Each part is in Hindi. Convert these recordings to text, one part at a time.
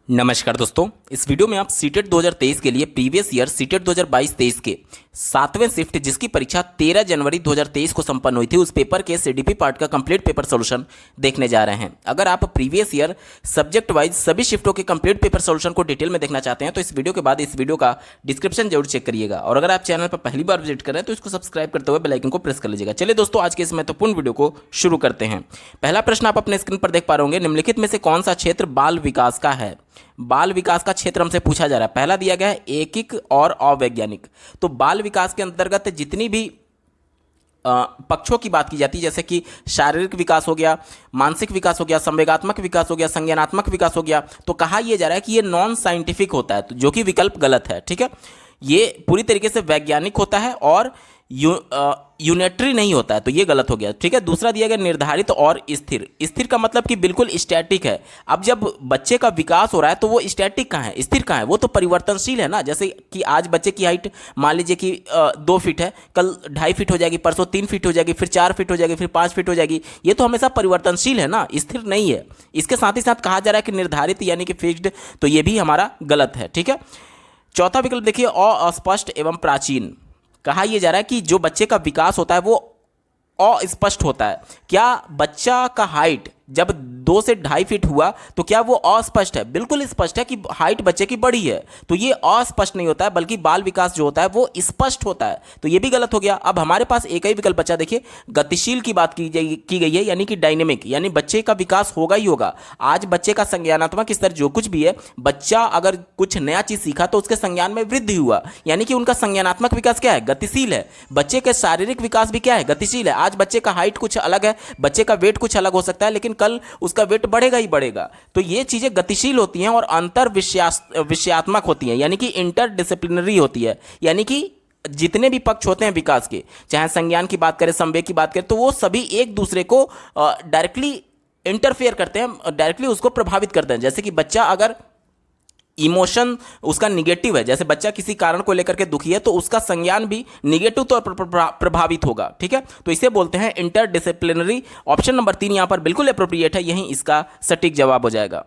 नमस्कार दोस्तों, इस वीडियो में आप सीटेट 2023 के लिए प्रीवियस ईयर सीटेट 2022-23 के 7वें शिफ्ट जिसकी परीक्षा 13 जनवरी 2023 को संपन्न हुई थी उस पेपर के सीडीपी पार्ट का कंप्लीट पेपर सॉल्यूशन देखने जा रहे हैं। अगर आप प्रीवियस ईयर सब्जेक्ट वाइज सभी शिफ्टों के कंप्लीट पेपर सॉल्यूशन को डिटेल में देखना चाहते हैं तो इस वीडियो के बाद इस वीडियो का डिस्क्रिप्शन जरूर चेक करिएगा। और अगर आप चैनल पर पहली बार विजिट कर रहे हैं तो इसको सब्सक्राइब करते हुए बेल आइकन को प्रेस कर लीजिएगा। चलिए दोस्तों, आज के इस महत्वपूर्ण वीडियो को शुरू करते हैं। पहला प्रश्न आप अपने स्क्रीन पर देख पा रहे होंगे, निम्नलिखित में से कौन सा क्षेत्र बाल विकास का है। बाल विकास का क्षेत्र हमसे पूछा जा रहा है। पहला दिया गया है एकिक और अवैज्ञानिक। तो बाल विकास के अंतर्गत जितनी भी पक्षों की बात की जाती है, जैसे कि शारीरिक विकास हो गया, मानसिक विकास हो गया, संवेगात्मक विकास हो गया, संज्ञानात्मक विकास हो गया, तो कहा यह जा रहा है कि ये नॉन साइंटिफिक होता है, तो जो कि विकल्प गलत है। ठीक है, ये पूरी तरीके से वैज्ञानिक होता है और यूनिटरी नहीं होता है, तो ये गलत हो गया। ठीक है, दूसरा दिया गया निर्धारित और स्थिर। स्थिर का मतलब कि बिल्कुल स्टैटिक है। अब जब बच्चे का विकास हो रहा है तो वो स्टैटिक कहाँ है, स्थिर कहाँ है, वो तो परिवर्तनशील है ना। जैसे कि आज बच्चे की हाइट मान लीजिए कि 2 फीट है, कल 2.5 फीट हो जाएगी, परसों 3 फीट हो जाएगी, फिर 4 फीट हो जाएगी, फिर 5 फीट हो जाएगी। ये तो हमेशा परिवर्तनशील है ना, स्थिर नहीं है। इसके साथ ही साथ कहा जा रहा है कि निर्धारित यानी कि फिक्स्ड, तो ये भी हमारा गलत है। ठीक है, चौथा विकल्प देखिए अस्पष्ट एवं प्राचीन। कहा यह जा रहा है कि जो बच्चे का विकास होता है वो अस्पष्ट होता है। क्या बच्चा का हाइट जब 2 से 2.5 फीट हुआ तो क्या वो अस्पष्ट है? बिल्कुल स्पष्ट है कि हाइट बच्चे की बड़ी है, तो ये अस्पष्ट नहीं होता है, बल्कि बाल विकास जो होता है वो स्पष्ट होता है, तो ये भी गलत हो गया। अब हमारे पास एक ही विकल्प बचा, देखिए गतिशील की बात की गई है, यानी कि डायनेमिक, यानी बच्चे का विकास होगा ही होगा। आज बच्चे का संज्ञानात्मक स्तर जो कुछ भी है, बच्चा अगर कुछ नया चीज सीखा तो उसके संज्ञान में वृद्धि हुआ, यानी कि उनका संज्ञानात्मक विकास क्या है, गतिशील है। बच्चे के शारीरिक विकास भी क्या है, गतिशील है। आज बच्चे का हाइट कुछ अलग है, बच्चे का वेट कुछ अलग हो सकता है, लेकिन कल उसका वेट बढ़ेगा ही बढ़ेगा। तो ये चीजें गतिशील होती हैं और अंतर विषयात्मक होती हैं, यानी कि इंटरडिसिप्लिनरी होती है। यानी कि जितने भी पक्ष होते हैं विकास के, चाहे संज्ञान की बात करें, संवेग की बात करें, तो वो सभी एक दूसरे को डायरेक्टली इंटरफेयर करते हैं, डायरेक्टली उसको प्रभावित करते हैं। जैसे कि बच्चा अगर इमोशन उसका निगेटिव है, जैसे बच्चा किसी कारण को लेकर के दुखी है, तो उसका संज्ञान भी निगेटिव तौर पर प्रभावित होगा। ठीक है, तो इसे बोलते हैं इंटरडिसिप्लिनरी। ऑप्शन नंबर 3 यहां पर बिल्कुल अप्रोप्रिएट है, यही इसका सटीक जवाब हो जाएगा।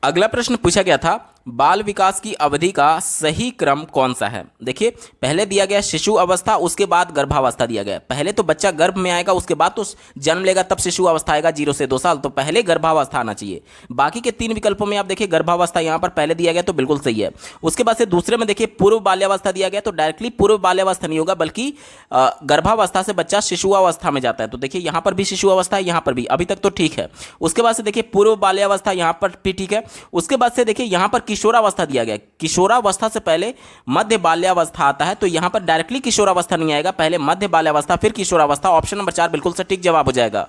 अगला प्रश्न पूछा गया था, बाल विकास की अवधि का सही क्रम कौन सा है। देखिए, पहले दिया गया शिशु अवस्था, उसके बाद गर्भावस्था दिया गया। पहले तो बच्चा गर्भ में आएगा, उसके बाद तो जन्म लेगा, तब शिशु अवस्था आएगा 0 से 2 साल, तो पहले गर्भावस्था आना चाहिए। बाकी के 3 विकल्पों में आप देखिए गर्भावस्था यहां पर पहले दिया गया तो बिल्कुल सही है। उसके बाद से दूसरे में देखिए पूर्व बाल्यावस्था दिया गया, तो डायरेक्टली पूर्व बाल्यावस्था नहीं होगा, बल्कि गर्भावस्था से बच्चा शिशुअवस्था में जाता है। तो देखिए यहां पर भी शिशु अवस्था है, यहां पर भी, अभी तक तो ठीक है। उसके बाद से देखिए पूर्व बाल्यावस्था, यहां पर भी ठीक है। उसके बाद से देखिए यहां पर किशोरावस्था दिया गया, किशोरावस्था से पहले मध्य बाल्यावस्था आता है, तो यहां पर डायरेक्टली किशोरावस्था नहीं आएगा, पहले मध्य बाल्यावस्था फिर किशोरावस्था। ऑप्शन नंबर 4 बिल्कुल सटीक जवाब हो जाएगा।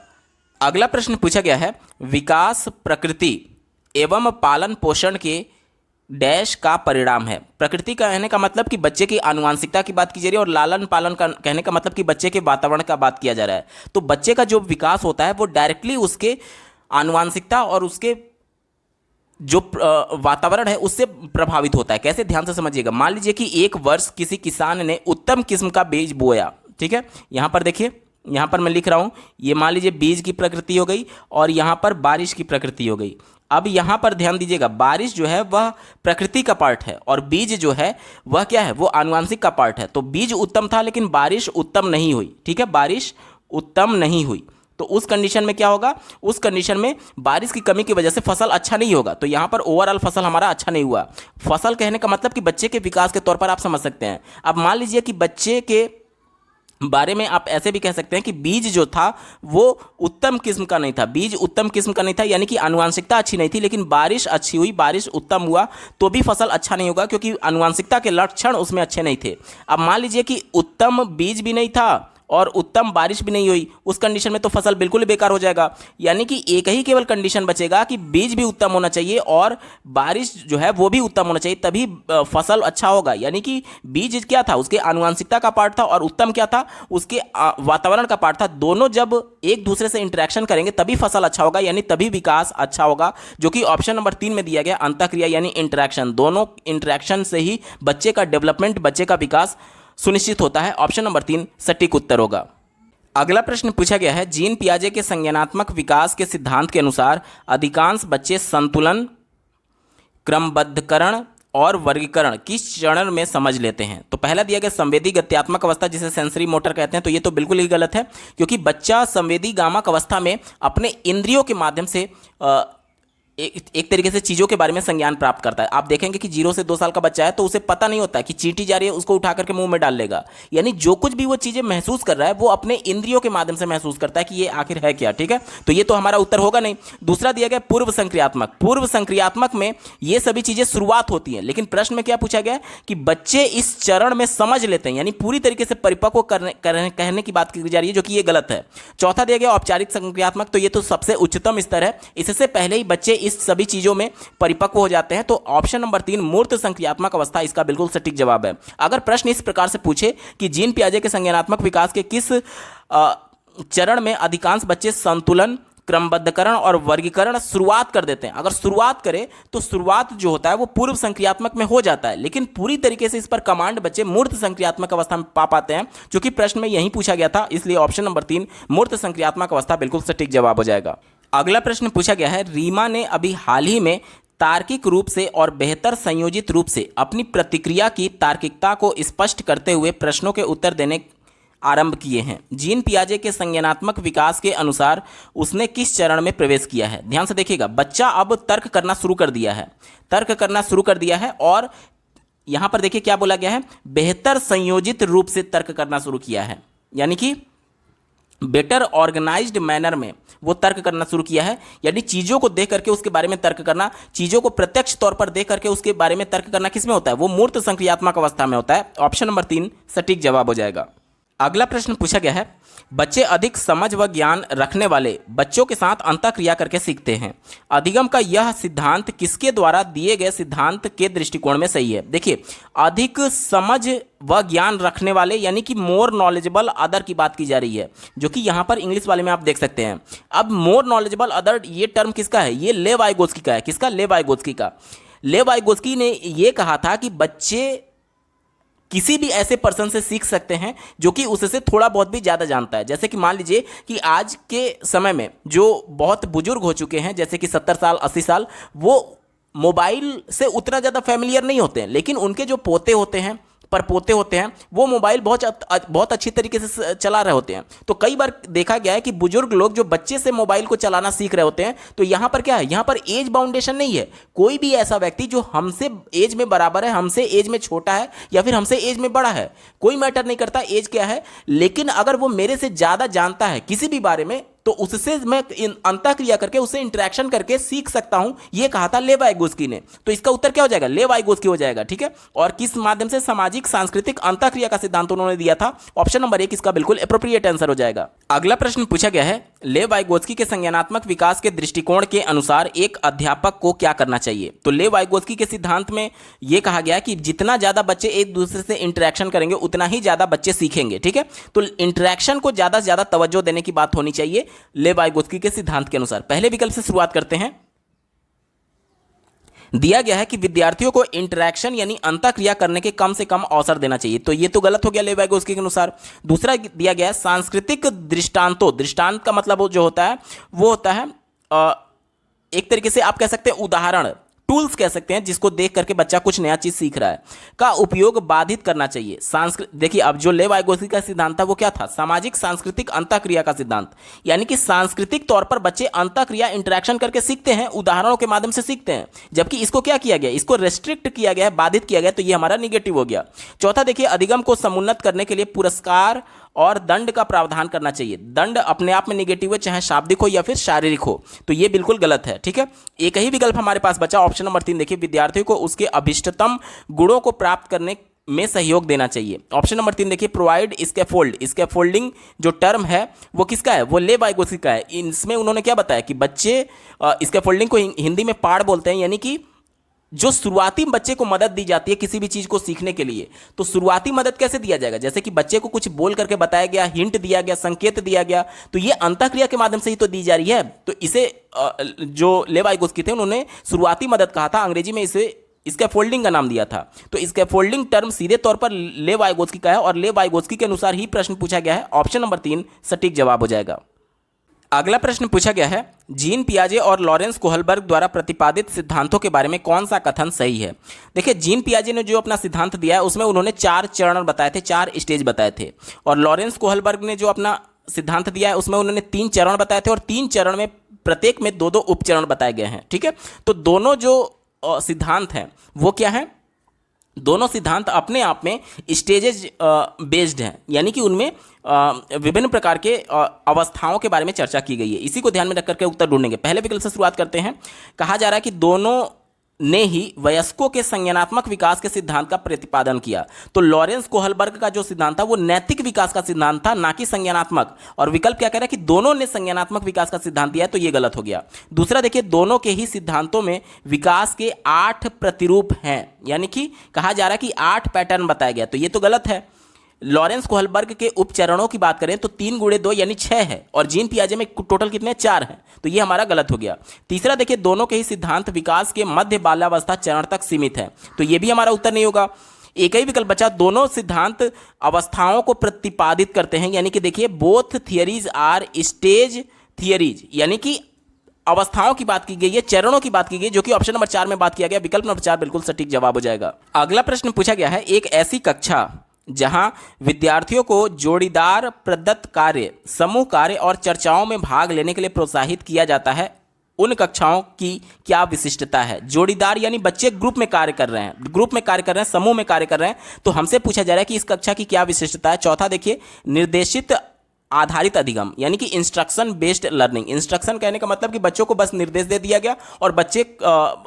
अगला प्रश्न पूछा गया है, विकास प्रकृति एवं पालन पोषण के डैश का परिणाम है। प्रकृति का कहने का मतलब कि बच्चे की आनुवांशिकता की बात की जा रही है, और लालन पालन का कहने का मतलब कि बच्चे के वातावरण का बात किया जा रहा है। तो बच्चे का जो विकास होता है वो डायरेक्टली उसके आनुवांशिकता और उसके जो वातावरण है उससे प्रभावित होता है। कैसे, ध्यान से समझिएगा। मान लीजिए कि एक वर्ष किसी किसान ने उत्तम किस्म का बीज बोया। ठीक है, यहां पर देखिए, यहां पर मैं लिख रहा हूं, ये मान लीजिए बीज की प्रकृति हो गई और यहां पर बारिश की प्रकृति हो गई। अब यहां पर ध्यान दीजिएगा, बारिश जो है वह प्रकृति का पार्ट है और बीज जो है वह क्या है, वो आनुवांशिक का पार्ट है। तो बीज उत्तम था लेकिन बारिश उत्तम नहीं हुई। ठीक है, बारिश उत्तम नहीं हुई, तो उस कंडीशन में क्या होगा, उस कंडीशन में बारिश की कमी की वजह से फसल अच्छा नहीं होगा। तो यहां पर ओवरऑल फसल हमारा अच्छा नहीं हुआ। फसल कहने का मतलब कि बच्चे के विकास के तौर पर आप समझ सकते हैं। अब मान लीजिए कि बच्चे के बारे में आप ऐसे भी कह सकते हैं कि बीज जो था वो उत्तम किस्म का नहीं था, बीज उत्तम किस्म का नहीं था, यानी कि आनुवांशिकता अच्छी नहीं थी, लेकिन बारिश अच्छी हुई, बारिश उत्तम हुआ, तो भी फसल अच्छा नहीं होगा, क्योंकि आनुवांशिकता के लक्षण उसमें अच्छे नहीं थे। अब मान लीजिए कि उत्तम बीज भी नहीं था और उत्तम बारिश भी नहीं हुई, उस कंडीशन में तो फसल बिल्कुल बेकार हो जाएगा। यानी कि एक ही केवल कंडीशन बचेगा कि बीज भी उत्तम होना चाहिए और बारिश जो है वो भी उत्तम होना चाहिए, तभी फसल अच्छा होगा। यानी कि बीज क्या था, उसके आनुवांशिकता का पार्ट था, और उत्तम क्या था, उसके वातावरण का पार्ट था। दोनों जब एक दूसरे से इंटरेक्शन करेंगे तभी फसल अच्छा होगा, यानी तभी विकास अच्छा होगा, जो कि ऑप्शन नंबर 3 में दिया गया, अंतःक्रिया यानी इंटरेक्शन। दोनों इंटरेक्शन से ही बच्चे का डेवलपमेंट, बच्चे का विकास सुनिश्चित होता है। ऑप्शन नंबर 3 सटीक उत्तर होगा। अगला प्रश्न पूछा गया है, जीन पियाजे के संज्ञानात्मक विकास के सिद्धांत के अनुसार अधिकांश बच्चे संतुलन क्रमबद्धकरण और वर्गीकरण किस चरण में समझ लेते हैं? तो पहला दिया गया संवेदी गत्यात्मक अवस्था, जिसे सेंसरी मोटर कहते हैं, तो ये तो बिल्कुल ही गलत है, क्योंकि बच्चा संवेदी गामक अवस्था में अपने इंद्रियों के माध्यम से एक तरीके से चीज़ों के बारे में संज्ञान प्राप्त करता है। आप देखेंगे कि 0 से 2 साल का बच्चा है तो उसे पता नहीं होता है कि चींटी जा रही है, उसको उठा करके मुंह में डाल लेगा। यानी जो कुछ भी वो चीज़ें महसूस कर रहा है वो अपने इंद्रियों के माध्यम से महसूस करता है कि ये आखिर है क्या। ठीक है, तो ये तो हमारा उत्तर होगा नहीं। दूसरा दिया गया पूर्व संक्रियात्मक। पूर्व संक्रियात्मक में ये सभी चीज़ें शुरुआत होती हैं, लेकिन प्रश्न में क्या पूछा गया है कि बच्चे इस चरण में समझ लेते हैं, यानी पूरी तरीके से परिपक्व कहने की बात की जा रही है, जो कि ये गलत है। चौथा दिया गया औपचारिक संक्रियात्मक, तो ये तो सबसे उच्चतम स्तर है, इससे पहले ही बच्चे इस सभी चीजों में परिपक्व हो जाते हैं। तो ऑप्शन नंबर 3 मूर्त संक्रियात्मक अवस्था इसका बिल्कुल सटीक जवाब है। अगर प्रश्न इस प्रकार से पूछे कि जीन पियाजे के संज्ञानात्मक विकास के किस चरण में अधिकांश बच्चे संतुलन, क्रमबद्धकरण और वर्गीकरण शुरुआत कर देते हैं, अगर शुरुआत करें तो शुरुआत जो होता है वो पूर्व संक्रियात्मक में हो जाता है, लेकिन पूरी तरीके से इस पर कमांड बच्चे मूर्त संक्रियात्मक अवस्था में पा पाते हैं, जो कि प्रश्न में यही पूछा गया था। इसलिए ऑप्शन नंबर 3 मूर्त संक्रियात्मक अवस्था बिल्कुल सटीक जवाब हो जाएगा। अगला प्रश्न पूछा गया है, रीमा ने अभी हाल ही में तार्किक रूप से और बेहतर संयोजित रूप से अपनी प्रतिक्रिया की तार्किकता को स्पष्ट करते हुए प्रश्नों के उत्तर देने आरंभ किए हैं। जीन पियाजे के संज्ञानात्मक विकास के अनुसार उसने किस चरण में प्रवेश किया है? ध्यान से देखिएगा, बच्चा अब तर्क करना शुरू कर दिया है, तर्क करना शुरू कर दिया है, और यहां पर देखिए क्या बोला गया है, बेहतर संयोजित रूप से तर्क करना शुरू किया है, यानी कि बेटर ऑर्गेनाइज्ड मैनर में वो तर्क करना शुरू किया है। यानी चीज़ों को देख करके उसके बारे में तर्क करना, चीज़ों को प्रत्यक्ष तौर पर देख करके उसके बारे में तर्क करना किस में होता है? वो मूर्त संक्रियात्मक अवस्था में होता है। ऑप्शन नंबर 3 सटीक जवाब हो जाएगा। अगला प्रश्न पूछा गया है, बच्चे अधिक समझ व ज्ञान रखने वाले बच्चों के साथ अंतःक्रिया करके सीखते हैं। अधिगम का यह सिद्धांत किसके द्वारा दिए गए सिद्धांत के दृष्टिकोण में सही है? देखिए, अधिक समझ व ज्ञान रखने वाले यानी कि मोर नॉलेजेबल अदर की बात की जा रही है, जो कि यहाँ पर इंग्लिश वाले में आप देख सकते हैं। अब मोर नॉलेजेबल अदर ये टर्म किसका है? ये लेव वाइगोत्स्की का है। किसका? लेव वाइगोत्स्की का। लेव वाइगोत्स्की ने ये कहा था कि बच्चे किसी भी ऐसे पर्सन से सीख सकते हैं जो कि उससे थोड़ा बहुत भी ज़्यादा जानता है। जैसे कि मान लीजिए कि आज के समय में जो बहुत बुजुर्ग हो चुके हैं, जैसे कि 70 साल 80 साल, वो मोबाइल से उतना ज़्यादा फैमिलियर नहीं होते हैं, लेकिन उनके जो पोते होते हैं, परपोते होते हैं, वो मोबाइल बहुत अच्छी तरीके से चला रहे होते हैं। तो कई बार देखा गया है कि बुजुर्ग लोग जो बच्चे से मोबाइल को चलाना सीख रहे होते हैं, तो यहाँ पर क्या है, यहाँ पर एज बाउंडेशन नहीं है। कोई भी ऐसा व्यक्ति जो हमसे एज में बराबर है, हमसे एज में छोटा है या फिर हमसे एज में बड़ा है, कोई मैटर नहीं करता एज क्या है, लेकिन अगर वो मेरे से ज़्यादा जानता है किसी भी बारे में, तो उससे मैं अंतःक्रिया करके उससे इंटरेक्शन करके सीख सकता हूं, ये कहा था लेव वाइगोत्स्की ने। तो इसका उत्तर क्या हो जाएगा? लेव वाइगोत्स्की हो जाएगा। ठीक है, और किस माध्यम से? सामाजिक सांस्कृतिक अंतःक्रिया का सिद्धांत उन्होंने दिया था। ऑप्शन नंबर 1 इसका बिल्कुल एप्रोप्रिएट आंसर हो जाएगा। अगला प्रश्न पूछा गया है, लेव वाइगोत्स्की के संज्ञानात्मक विकास के दृष्टिकोण के अनुसार एक अध्यापक को क्या करना चाहिए? तो लेव वाइगोत्स्की के सिद्धांत में यह कहा गया कि जितना ज्यादा बच्चे एक दूसरे से इंटरेक्शन करेंगे उतना ही ज्यादा बच्चे सीखेंगे। ठीक है, तो इंटरेक्शन को ज्यादा से ज्यादा तवज्जो देने की बात होनी चाहिए लेव वाइगोत्स्की के सिद्धांत के अनुसार। पहले विकल्प से शुरुआत करते हैं। दिया गया है कि विद्यार्थियों को इंटरेक्शन यानी अंतःक्रिया करने के कम से कम अवसर देना चाहिए, तो ये तो गलत हो गया लेव वाइगोत्स्की के अनुसार। दूसरा दिया गया है सांस्कृतिक दृष्टांतों, दृष्टांत का मतलब जो होता है वो होता है एक तरीके से आप कह सकते हैं उदाहरण, टूल्स कह सकते हैं, जिसको देख करके बच्चा कुछ नया चीज सीख रहा है, का उपयोग बाधित करना चाहिए। देखिए, अब जो लेव वाइगोत्स्की का सिद्धांत था वो क्या था? सामाजिक सांस्कृतिक अंतःक्रिया का सिद्धांत, यानी कि सांस्कृतिक तौर पर बच्चे अंतःक्रिया इंटरेक्शन करके सीखते हैं, उदाहरणों के माध्यम से सीखते हैं। जबकि इसको क्या किया गया? इसको रेस्ट्रिक्ट किया गया है, बाधित किया गया, तो ये हमारा निगेटिव हो गया। चौथा देखिए, अधिगम को समुन्नत करने के लिए पुरस्कार और दंड का प्रावधान करना चाहिए। दंड अपने आप में निगेटिव है, चाहे शाब्दिक हो या फिर शारीरिक हो, तो ये बिल्कुल गलत है। ठीक है, एक ही विकल्प हमारे पास बचा, ऑप्शन नंबर 3 देखिए, विद्यार्थियों को उसके अभिष्टतम गुणों को प्राप्त करने में सहयोग देना चाहिए। ऑप्शन नंबर 3 देखिए, प्रोवाइड स्कैफोल्ड। स्कैफोल्डिंग जो टर्म है वो किसका है? वो लेव वाइगोत्स्की का है। इसमें उन्होंने क्या बताया कि बच्चे स्कैफोल्डिंग को हिंदी में पाड़ बोलते हैं, यानी कि जो शुरुआती बच्चे को मदद दी जाती है किसी भी चीज को सीखने के लिए। तो शुरुआती मदद कैसे दिया जाएगा? जैसे कि बच्चे को कुछ बोल करके बताया गया, हिंट दिया गया, संकेत दिया गया, तो ये अंतःक्रिया के माध्यम से ही तो दी जा रही है। तो इसे जो लेव वाइगोत्स्की थे उन्होंने शुरुआती मदद कहा था, अंग्रेजी में इसे स्कैफोल्डिंग का नाम दिया था। तो स्कैफोल्डिंग टर्म सीधे तौर पर लेव वाइगोत्स्की का है और लेव वाइगोत्स्की के अनुसार ही प्रश्न पूछा गया है। ऑप्शन नंबर 3 सटीक जवाब हो जाएगा। अगला प्रश्न पूछा गया है, जीन पियाजे और लॉरेंस कोहलबर्ग द्वारा प्रतिपादित सिद्धांतों के बारे में कौन सा कथन सही है। देखिए, जीन पियाजे ने जो अपना सिद्धांत दिया है उसमें उन्होंने 4 चरण बताए थे, 4 स्टेज बताए थे, और लॉरेंस कोहलबर्ग ने जो अपना सिद्धांत दिया है उसमें उन्होंने 3 चरण बताए थे, और 3 चरण में प्रत्येक में 2-2 उपचरण बताए गए हैं। ठीक है, तो दोनों जो सिद्धांत हैं वो क्या है, दोनों सिद्धांत अपने आप में स्टेजेज बेस्ड हैं, यानी कि उनमें विभिन्न प्रकार के अवस्थाओं के बारे में चर्चा की गई है। इसी को ध्यान में रख करके उत्तर ढूंढेंगे। पहले विकल्प से शुरुआत करते हैं। कहा जा रहा है कि दोनों ने ही वयस्कों के संज्ञानात्मक विकास के सिद्धांत का प्रतिपादन किया। तो लॉरेंस कोहलबर्ग का जो सिद्धांत था वो नैतिक विकास का सिद्धांत था, ना कि संज्ञानात्मक। और विकल्प क्या कह रहा है कि दोनों ने संज्ञानात्मक विकास का सिद्धांत दिया है, तो ये गलत हो गया। दूसरा देखिए, दोनों के ही सिद्धांतों में विकास के 8 प्रतिरूप हैं, यानी कि कहा जा रहा है कि 8 पैटर्न बताया गया, तो ये तो गलत है। लॉरेंस कोहलबर्ग के उपचरणों की बात करें तो 3 गुणे 2 यानी 6 है, और जीन पियाजे में टोटल कितने, 4 हैं, तो ये हमारा गलत हो गया। तीसरा देखिए, दोनों के ही सिद्धांत विकास के मध्य बाल्यावस्था चरण तक सीमित है, तो ये भी हमारा उत्तर नहीं होगा। एक ही विकल्प बचा, दोनों सिद्धांत अवस्थाओं को प्रतिपादित करते हैं, यानी कि देखिए both theories are stage theories, यानी कि अवस्थाओं की बात की गई है, चरणों की बात की गई, जो कि ऑप्शन नंबर 4 में बात किया गया। विकल्प नंबर 4 बिल्कुल सटीक जवाब हो जाएगा। अगला प्रश्न पूछा गया है, एक ऐसी कक्षा जहां विद्यार्थियों को जोड़ीदार प्रदत्त कार्य, समूह कार्य और चर्चाओं में भाग लेने के लिए प्रोत्साहित किया जाता है, उन कक्षाओं की क्या विशिष्टता है। जोड़ीदार यानी बच्चे ग्रुप में कार्य कर रहे हैं, समूह में कार्य कर रहे हैं, तो हमसे पूछा जा रहा है कि इस कक्षा की क्या विशिष्टता है। चौथा देखिए, निर्देशित आधारित अधिगम, यानी कि इंस्ट्रक्शन बेस्ड लर्निंग। इंस्ट्रक्शन कहने का मतलब कि बच्चों को बस निर्देश दे दिया गया और बच्चे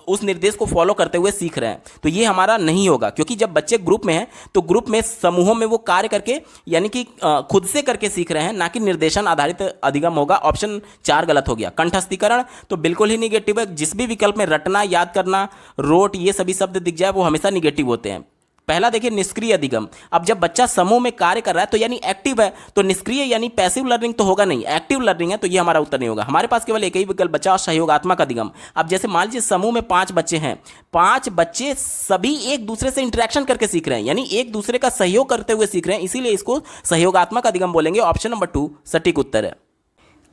उस निर्देश को फॉलो करते हुए सीख रहे हैं, तो ये हमारा नहीं होगा, क्योंकि जब बच्चे ग्रुप में हैं तो ग्रुप में समूहों में वो कार्य करके, यानी कि खुद से करके सीख रहे हैं, ना कि निर्देशन आधारित अधिगम होगा। ऑप्शन 4 गलत हो गया। कंठस्थीकरण तो बिल्कुल ही निगेटिव है। जिस भी विकल्प में रटना, याद करना, रोट, ये सभी शब्द दिख जाए वो हमेशा निगेटिव होते हैं। पहला देखिए, निष्क्रिय अधिगम। अब जब बच्चा समूह में कार्य कर रहा है तो यानी एक्टिव है, तो निष्क्रिय यानी पैसिव लर्निंग तो होगा नहीं, एक्टिव लर्निंग है, तो ये हमारा उत्तर नहीं होगा। हमारे पास केवल एक ही विकल्प बचा, सहयोगात्मक अधिगम। अब जैसे मान लीजिए समूह में 5 बच्चे हैं, 5 बच्चे सभी एक दूसरे से इंटरेक्शन करके सीख रहे हैं, यानी एक दूसरे का सहयोग करते हुए सीख रहे हैं, इसीलिए इसको सहयोगात्मक अधिगम बोलेंगे। ऑप्शन नंबर 2 सटीक उत्तर है।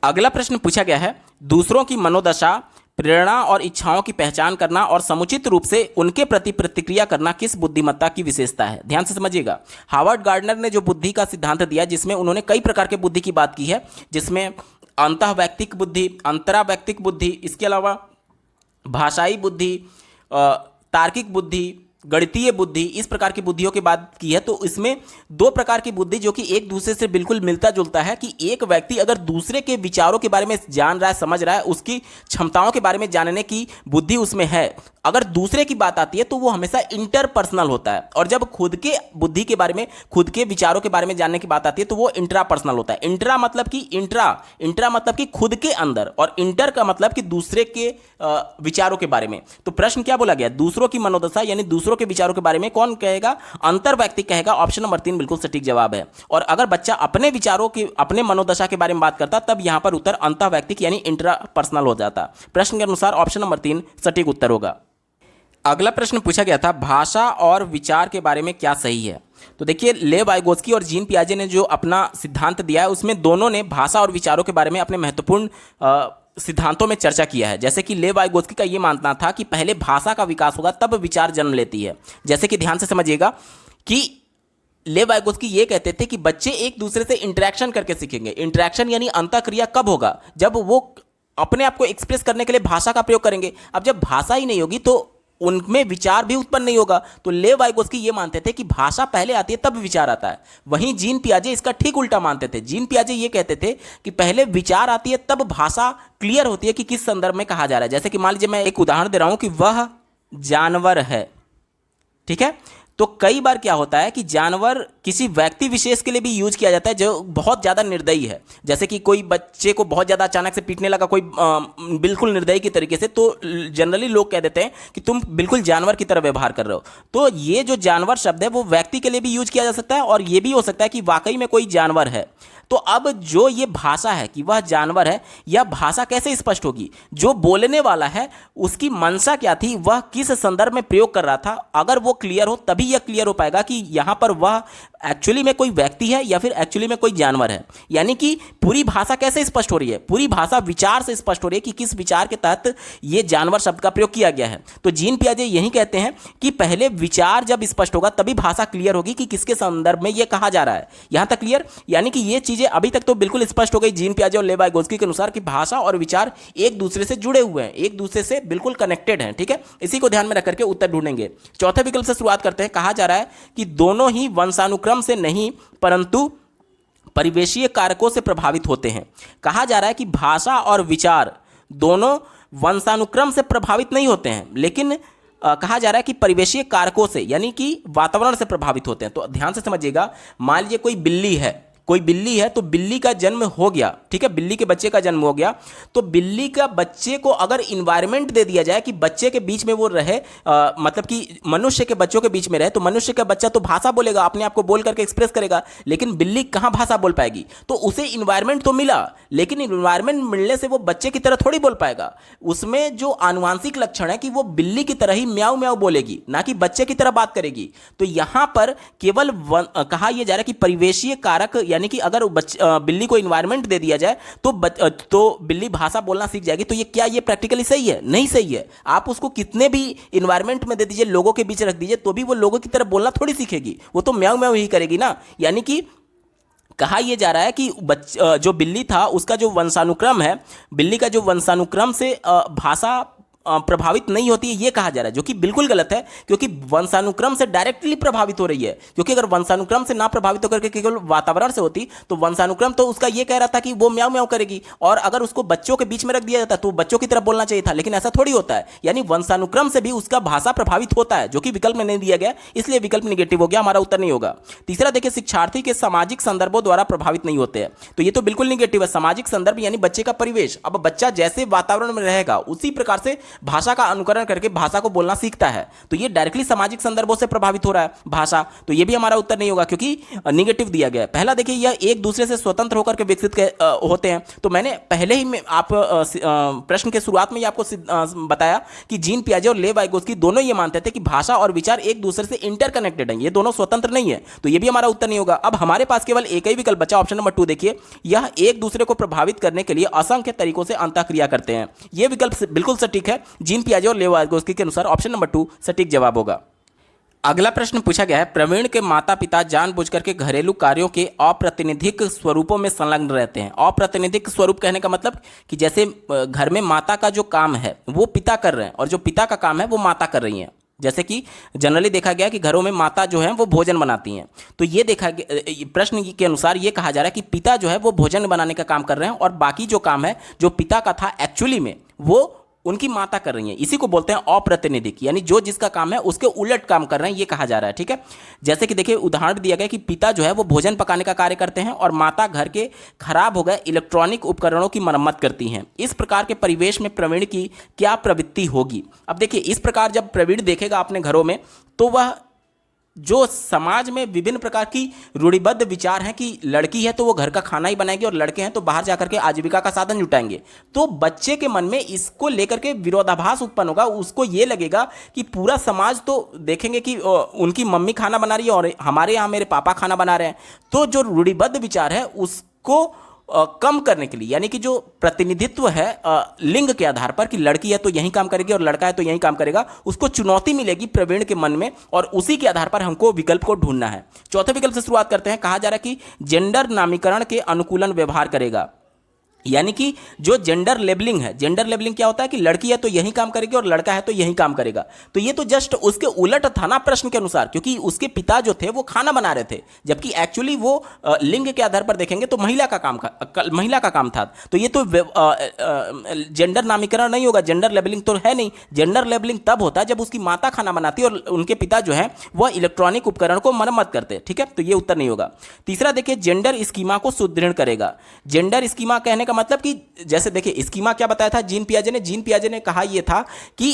अगला प्रश्न पूछा गया है, दूसरों की मनोदशा, प्रेरणा और इच्छाओं की पहचान करना और समुचित रूप से उनके प्रति प्रतिक्रिया करना किस बुद्धिमत्ता की विशेषता है। ध्यान से समझिएगा। हार्वर्ड गार्डनर ने जो बुद्धि का सिद्धांत दिया, जिसमें उन्होंने कई प्रकार के बुद्धि की बात की है, जिसमें अंतःवैयक्तिक बुद्धि, अंतरावैयक्तिक बुद्धि, इसके अलावा भाषाई बुद्धि, तार्किक बुद्धि, गणितीय बुद्धि, इस प्रकार की बुद्धियों की बात की है। तो इसमें 2 प्रकार की बुद्धि जो कि एक दूसरे से बिल्कुल मिलता जुलता है, कि एक व्यक्ति अगर दूसरे के विचारों के बारे में जान रहा है, समझ रहा है, उसकी क्षमताओं के बारे में जानने की बुद्धि उसमें है। अगर दूसरे की बात आती है तो वो हमेशा इंटरपर्सनल होता है, और जब खुद के बुद्धि के बारे में, खुद के विचारों के बारे में जानने की बात आती है तो वो इंट्रापर्सनल होता है। इंट्रा मतलब कि खुद के अंदर, और इंटर का मतलब कि दूसरे के विचारों के बारे में। तो प्रश्न क्या बोला गया, दूसरों की मनोदशा यानी दूसरों के विचारों के बारे में कौन कहेगा, अंतर्वैयक्तिक कहेगा। ऑप्शन नंबर 3 बिल्कुल सटीक जवाब है। और अगर बच्चा अपने विचारों की, अपने मनोदशा के बारे में बात करता, तब यहां पर उत्तर अंतर्वैयक्तिक यानी इंट्रापर्सनल हो जाता। प्रश्न के अनुसार ऑप्शन नंबर 3 सटीक उत्तर होगा। अगला प्रश्न पूछा गया था, भाषा और विचार के बारे में क्या सही है। तो देखिए, लेव वाइगोत्स्की और जीन पियाजे ने जो अपना सिद्धांत दिया है उसमें दोनों ने भाषा और विचारों के बारे में अपने महत्वपूर्ण सिद्धांतों में चर्चा किया है। जैसे कि लेव वाइगोत्स्की का ये मानना था कि पहले भाषा का विकास होगा तब विचार जन्म लेती है। जैसे कि ध्यान से समझिएगा कि लेव वाइगोत्स्की ये कहते थे कि बच्चे एक दूसरे से इंटरेक्शन करके सीखेंगे। इंटरेक्शन यानी अंतःक्रिया कब होगा, जब वो अपने आप को एक्सप्रेस करने के लिए भाषा का प्रयोग करेंगे। अब जब भाषा ही नहीं होगी तो उनमें विचार भी उत्पन्न नहीं होगा। तो लेव वाइगोत्स्की ये मानते थे कि भाषा पहले आती है तब विचार आता है। वहीं जीन पियाजे इसका ठीक उल्टा मानते थे। जीन पियाजे ये कहते थे कि पहले विचार आती है तब भाषा क्लियर होती है कि किस संदर्भ में कहा जा रहा है। जैसे कि मान लीजिए मैं एक उदाहरण दे रहा हूं कि वह जानवर है, ठीक है। तो कई बार क्या होता है कि जानवर किसी व्यक्ति विशेष के लिए भी यूज किया जाता है जो बहुत ज़्यादा निर्दयी है। जैसे कि कोई बच्चे को बहुत ज़्यादा अचानक से पीटने लगा कोई बिल्कुल निर्दयी की तरीके से, तो जनरली लोग कह देते हैं कि तुम बिल्कुल जानवर की तरह व्यवहार कर रहे हो। तो ये जो जानवर शब्द है वो व्यक्ति के लिए भी यूज किया जा सकता है, और ये भी हो सकता है कि वाकई में कोई जानवर है। तो अब जो ये भाषा है कि वह जानवर है, यह भाषा कैसे स्पष्ट होगी, जो बोलने वाला है उसकी मंशा क्या थी, वह किस संदर्भ में प्रयोग कर रहा था। अगर वो क्लियर हो तभी यह क्लियर हो पाएगा कि यहाँ पर वह एक्चुअली में कोई व्यक्ति है या फिर एक्चुअली में कोई जानवर है। यानी कि पूरी भाषा कैसे स्पष्ट हो रही है, पूरी भाषा विचार से स्पष्ट हो रही है कि किस विचार के तहत ये जानवर शब्द का प्रयोग किया गया है। तो जीन पियाजे यही कहते हैं कि पहले विचार जब स्पष्ट होगा तभी भाषा क्लियर होगी कि किसके संदर्भ में ये कहा जा रहा है। यहां तक क्लियर? यानी कि ये चीजें अभी तक तो बिल्कुल स्पष्ट हो गई जीन पियाजे और लेव वाइगोत्स्की के अनुसार कि भाषा और विचार एक दूसरे से जुड़े हुए हैं, एक दूसरे से बिल्कुल कनेक्टेड हैं। ठीक है, इसी को ध्यान में रख करके उत्तर ढूंढेंगे। चौथे विकल्प से शुरुआत करते हैं। कहा जा रहा है कि दोनों ही वंशानुक्रम से नहीं परंतु परिवेशीय कारकों से प्रभावित होते हैं। कहा जा रहा है कि भाषा और विचार दोनों वंशानुक्रम से प्रभावित नहीं होते हैं, लेकिन कहा जा रहा है कि परिवेशीय कारकों से यानी कि वातावरण से प्रभावित होते हैं। तो ध्यान से समझिएगा, मान लीजिए कोई बिल्ली है तो बिल्ली का जन्म हो गया, ठीक है, बिल्ली के बच्चे का जन्म हो गया, तो बिल्ली का बच्चे को अगर इन्वायरमेंट दे दिया जाए कि बच्चे के बीच में वो रहे, मतलब कि मनुष्य के बच्चों के बीच में रहे, तो मनुष्य का बच्चा तो भाषा बोलेगा, अपने आप को बोल करके एक्सप्रेस करेगा, लेकिन बिल्ली कहाँ भाषा बोल पाएगी? तो उसे इन्वायरमेंट तो मिला, लेकिन इन्वायरमेंट मिलने से वो बच्चे की तरह थोड़ी बोल पाएगा। उसमें जो आनुवांशिक लक्षण है कि वो बिल्ली की तरह ही म्याऊ म्याऊ बोलेगी, ना कि बच्चे की तरह बात करेगी। तो यहां पर केवल कहा यह जा रहा है कि परिवेशीय कारक, यानी कि अगर बिल्ली को इन्वायरमेंट दे दिया जाए तो बिल्ली भाषा बोलना सीख जाएगी। तो ये प्रैक्टिकली सही है? नहीं सही है। आप उसको कितने भी इन्वायरमेंट में दे दीजिए, लोगों के बीच रख दीजिए, तो भी वो लोगों की तरह बोलना थोड़ी सीखेगी, वो तो म्याऊ म्याऊ ही करेगी ना। यानी कि कहा यह जा रहा है कि जो बिल्ली था उसका जो वंशानुक्रम है, बिल्ली का जो वंशानुक्रम से भाषा प्रभावित नहीं होती है, ये कहा जा रहा है, जो कि बिल्कुल गलत है, क्योंकि वंशानुक्रम से डायरेक्टली प्रभावित हो रही है। क्योंकि अगर वंशानुक्रम से ना प्रभावित होकर के केवल वातावरण से होती तो वंशानुक्रम तो उसका ये कह रहा था कि वो म्याऊ म्याऊ करेगी, और अगर उसको बच्चों के बीच में रख दिया जाता तो बच्चों की तरह बोलना चाहिए था, लेकिन ऐसा थोड़ी होता है। यानी वंशानुक्रम से भी उसका भाषा प्रभावित होता है, जो कि विकल्प में नहीं दिया गया, इसलिए विकल्प निगेटिव हो गया, हमारा उत्तर नहीं होगा। तीसरा देखिए, शिक्षार्थी के सामाजिक संदर्भों द्वारा प्रभावित नहीं होते हैं, तो ये तो बिल्कुल निगेटिव है। सामाजिक संदर्भ यानी बच्चे का परिवेश। अब बच्चा जैसे वातावरण में रहेगा उसी प्रकार से भाषा का अनुकरण करके भाषा को बोलना सीखता है, तो ये डायरेक्टली सामाजिक संदर्भों से प्रभावित हो रहा है भाषा, तो ये भी हमारा उत्तर नहीं होगा, क्योंकि निगेटिव दिया गया है। पहला देखिए, यह एक दूसरे से स्वतंत्र होकर के विकसित होते हैं। तो मैंने पहले ही आप प्रश्न के शुरुआत में ही आपको बताया कि जीन पियाजे और लेव वाइगोत्स्की दोनों ये मानते थे कि भाषा और विचार एक दूसरे से इंटरकनेक्टेड हैं, ये दोनों स्वतंत्र नहीं है, तो ये भी हमारा उत्तर नहीं होगा। अब हमारे पास केवल एक ही विकल्प बचा, ऑप्शन नंबर 2 देखिए, यह एक दूसरे को प्रभावित करने के लिए असंख्य तरीकों से अंतःक्रिया करते हैं। यह विकल्प बिल्कुल सटीक है, जीन पियाजे और लेव वाइगोत्स्की के अनुसार ऑप्शन नंबर 2 सटीक जवाब होगा। अगला प्रश्न पूछा गया है, प्रवीण के माता पिता जानबूझकर के घरेलू कार्यों के अप्रातिनिधिक स्वरूपों में संलग्न रहते हैं। अप्रातिनिधिक स्वरूप कहने का मतलब कि जैसे घर में माता का जो काम है वो पिता कर रहे हैं, और जो पिता का काम है वो माता कर रही हैं। जैसे कि जनरली देखा गया कि घरों में माता जो है वो भोजन बनाती हैं, तो ये देखा गया, प्रश्न के अनुसार ये कहा जा रहा है कि पिता जो है वो भोजन बनाने का काम कर रहे हैं, और बाकी जो काम है जो पिता का था एक्चुअली में वो उनकी माता कर रही है। इसी को बोलते हैं अप्रातिनिधिक, यानी जो जिसका काम है उसके उलट काम कर रहे हैं, ये कहा जा रहा है। ठीक है, जैसे कि देखिए उदाहरण दिया गया कि पिता जो है वो भोजन पकाने का कार्य करते हैं, और माता घर के खराब हो गए इलेक्ट्रॉनिक उपकरणों की मरम्मत करती हैं। इस प्रकार के परिवेश में प्रवीण की क्या प्रवृत्ति होगी? अब देखिए, इस प्रकार जब प्रवीण देखेगा अपने घरों में, तो वह जो समाज में विभिन्न प्रकार की रूढ़िबद्ध विचार हैं कि लड़की है तो वो घर का खाना ही बनाएगी, और लड़के हैं तो बाहर जाकर के आजीविका का साधन जुटाएंगे, तो बच्चे के मन में इसको लेकर के विरोधाभास उत्पन्न होगा। उसको ये लगेगा कि पूरा समाज तो देखेंगे कि उनकी मम्मी खाना बना रही है और हमारे यहाँ मेरे पापा खाना बना रहे हैं, तो जो रूढ़िबद्ध विचार है उसको कम करने के लिए, यानी कि जो प्रतिनिधित्व है लिंग के आधार पर कि लड़की है तो यही काम करेगी और लड़का है तो यही काम करेगा, उसको चुनौती मिलेगी प्रवीण के मन में, और उसी के आधार पर हमको विकल्प को ढूंढना है। चौथे विकल्प से शुरुआत करते हैं। कहा जा रहा है कि जेंडर नामीकरण के अनुकूलन व्यवहार करेगा, यानी कि जो जेंडर लेबलिंग है, जेंडर लेबलिंग क्या होता है कि लड़की है तो यही काम करेगी और लड़का है तो यही काम करेगा, तो ये तो जस्ट उसके उलट था ना प्रश्न के अनुसार, क्योंकि उसके पिता जो थे वो खाना बना रहे थे, जबकि एक्चुअली वो लिंग के आधार पर देखेंगे तो महिला का काम था। तो ये तो जेंडर नामीकरण नहीं होगा, जेंडर लेबलिंग तो है नहीं। जेंडर लेबलिंग तब होता है जब उसकी माता खाना बनाती है और उनके पिता जो है वह इलेक्ट्रॉनिक उपकरण को मरम्मत करते हैं। ठीक है, तो ये उत्तर नहीं होगा। तीसरा देखिए, जेंडर स्कीमा को सुदृढ़ करेगा। जेंडर स्कीमा कहने मतलब कि जैसे देखिए स्कीमा क्या बताया था जीन पियाजे ने कहा यह था कि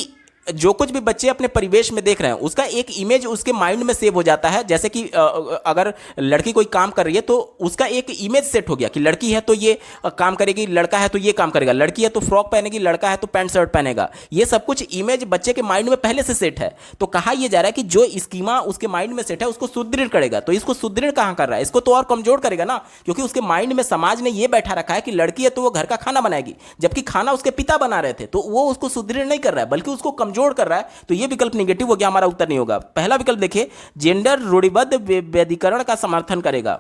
जो कुछ भी बच्चे अपने परिवेश में देख रहे हैं उसका एक इमेज उसके माइंड में सेव हो जाता है। जैसे कि अगर लड़की कोई काम कर रही है तो उसका एक इमेज सेट हो गया कि लड़की है तो ये काम करेगी, लड़का है तो ये काम करेगा, लड़की है तो फ्रॉक पहनेगी, लड़का है तो पैंट शर्ट पहनेगा। ये सब कुछ इमेज बच्चे के माइंड में पहले से सेट है। तो कहा यह जा रहा है कि जो स्कीमा उसके माइंड में सेट है उसको सुदृढ़ करेगा। तो इसको सुदृढ़ कहां कर रहा है, इसको तो और कमजोर करेगा ना, क्योंकि उसके माइंड में समाज ने यह बैठा रखा है कि लड़की है तो वो घर का खाना बनाएगी, जबकि खाना उसके पिता बना रहे थे। तो वो उसको सुदृढ़ नहीं कर रहा है बल्कि उसको कमजोर कर रहा है। तो ये विकल्प निगेटिव हो गया, हमारा उत्तर नहीं होगा। पहला विकल्प देखिए, जेंडर रूढ़िबद्ध वैदिकरण का समर्थन करेगा।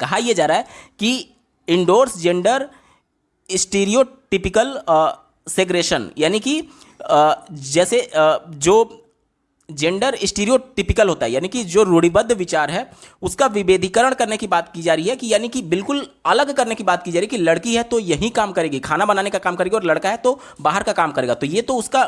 कहा यह जा रहा है कि इंडोर्स जेंडर स्टीरियोटिपिकल सेग्रेशन, यानी कि जैसे जो जेंडर स्टीरियोटिपिकल होता है, यानी कि जो रूढ़िबद्ध विचार है उसका विभेदीकरण करने की बात की जा रही है, कि यानी कि बिल्कुल अलग करने की बात की जा रही है कि लड़की है तो यही काम करेगी, खाना बनाने का काम करेगी, और लड़का है तो बाहर का काम करेगा। तो ये तो उसका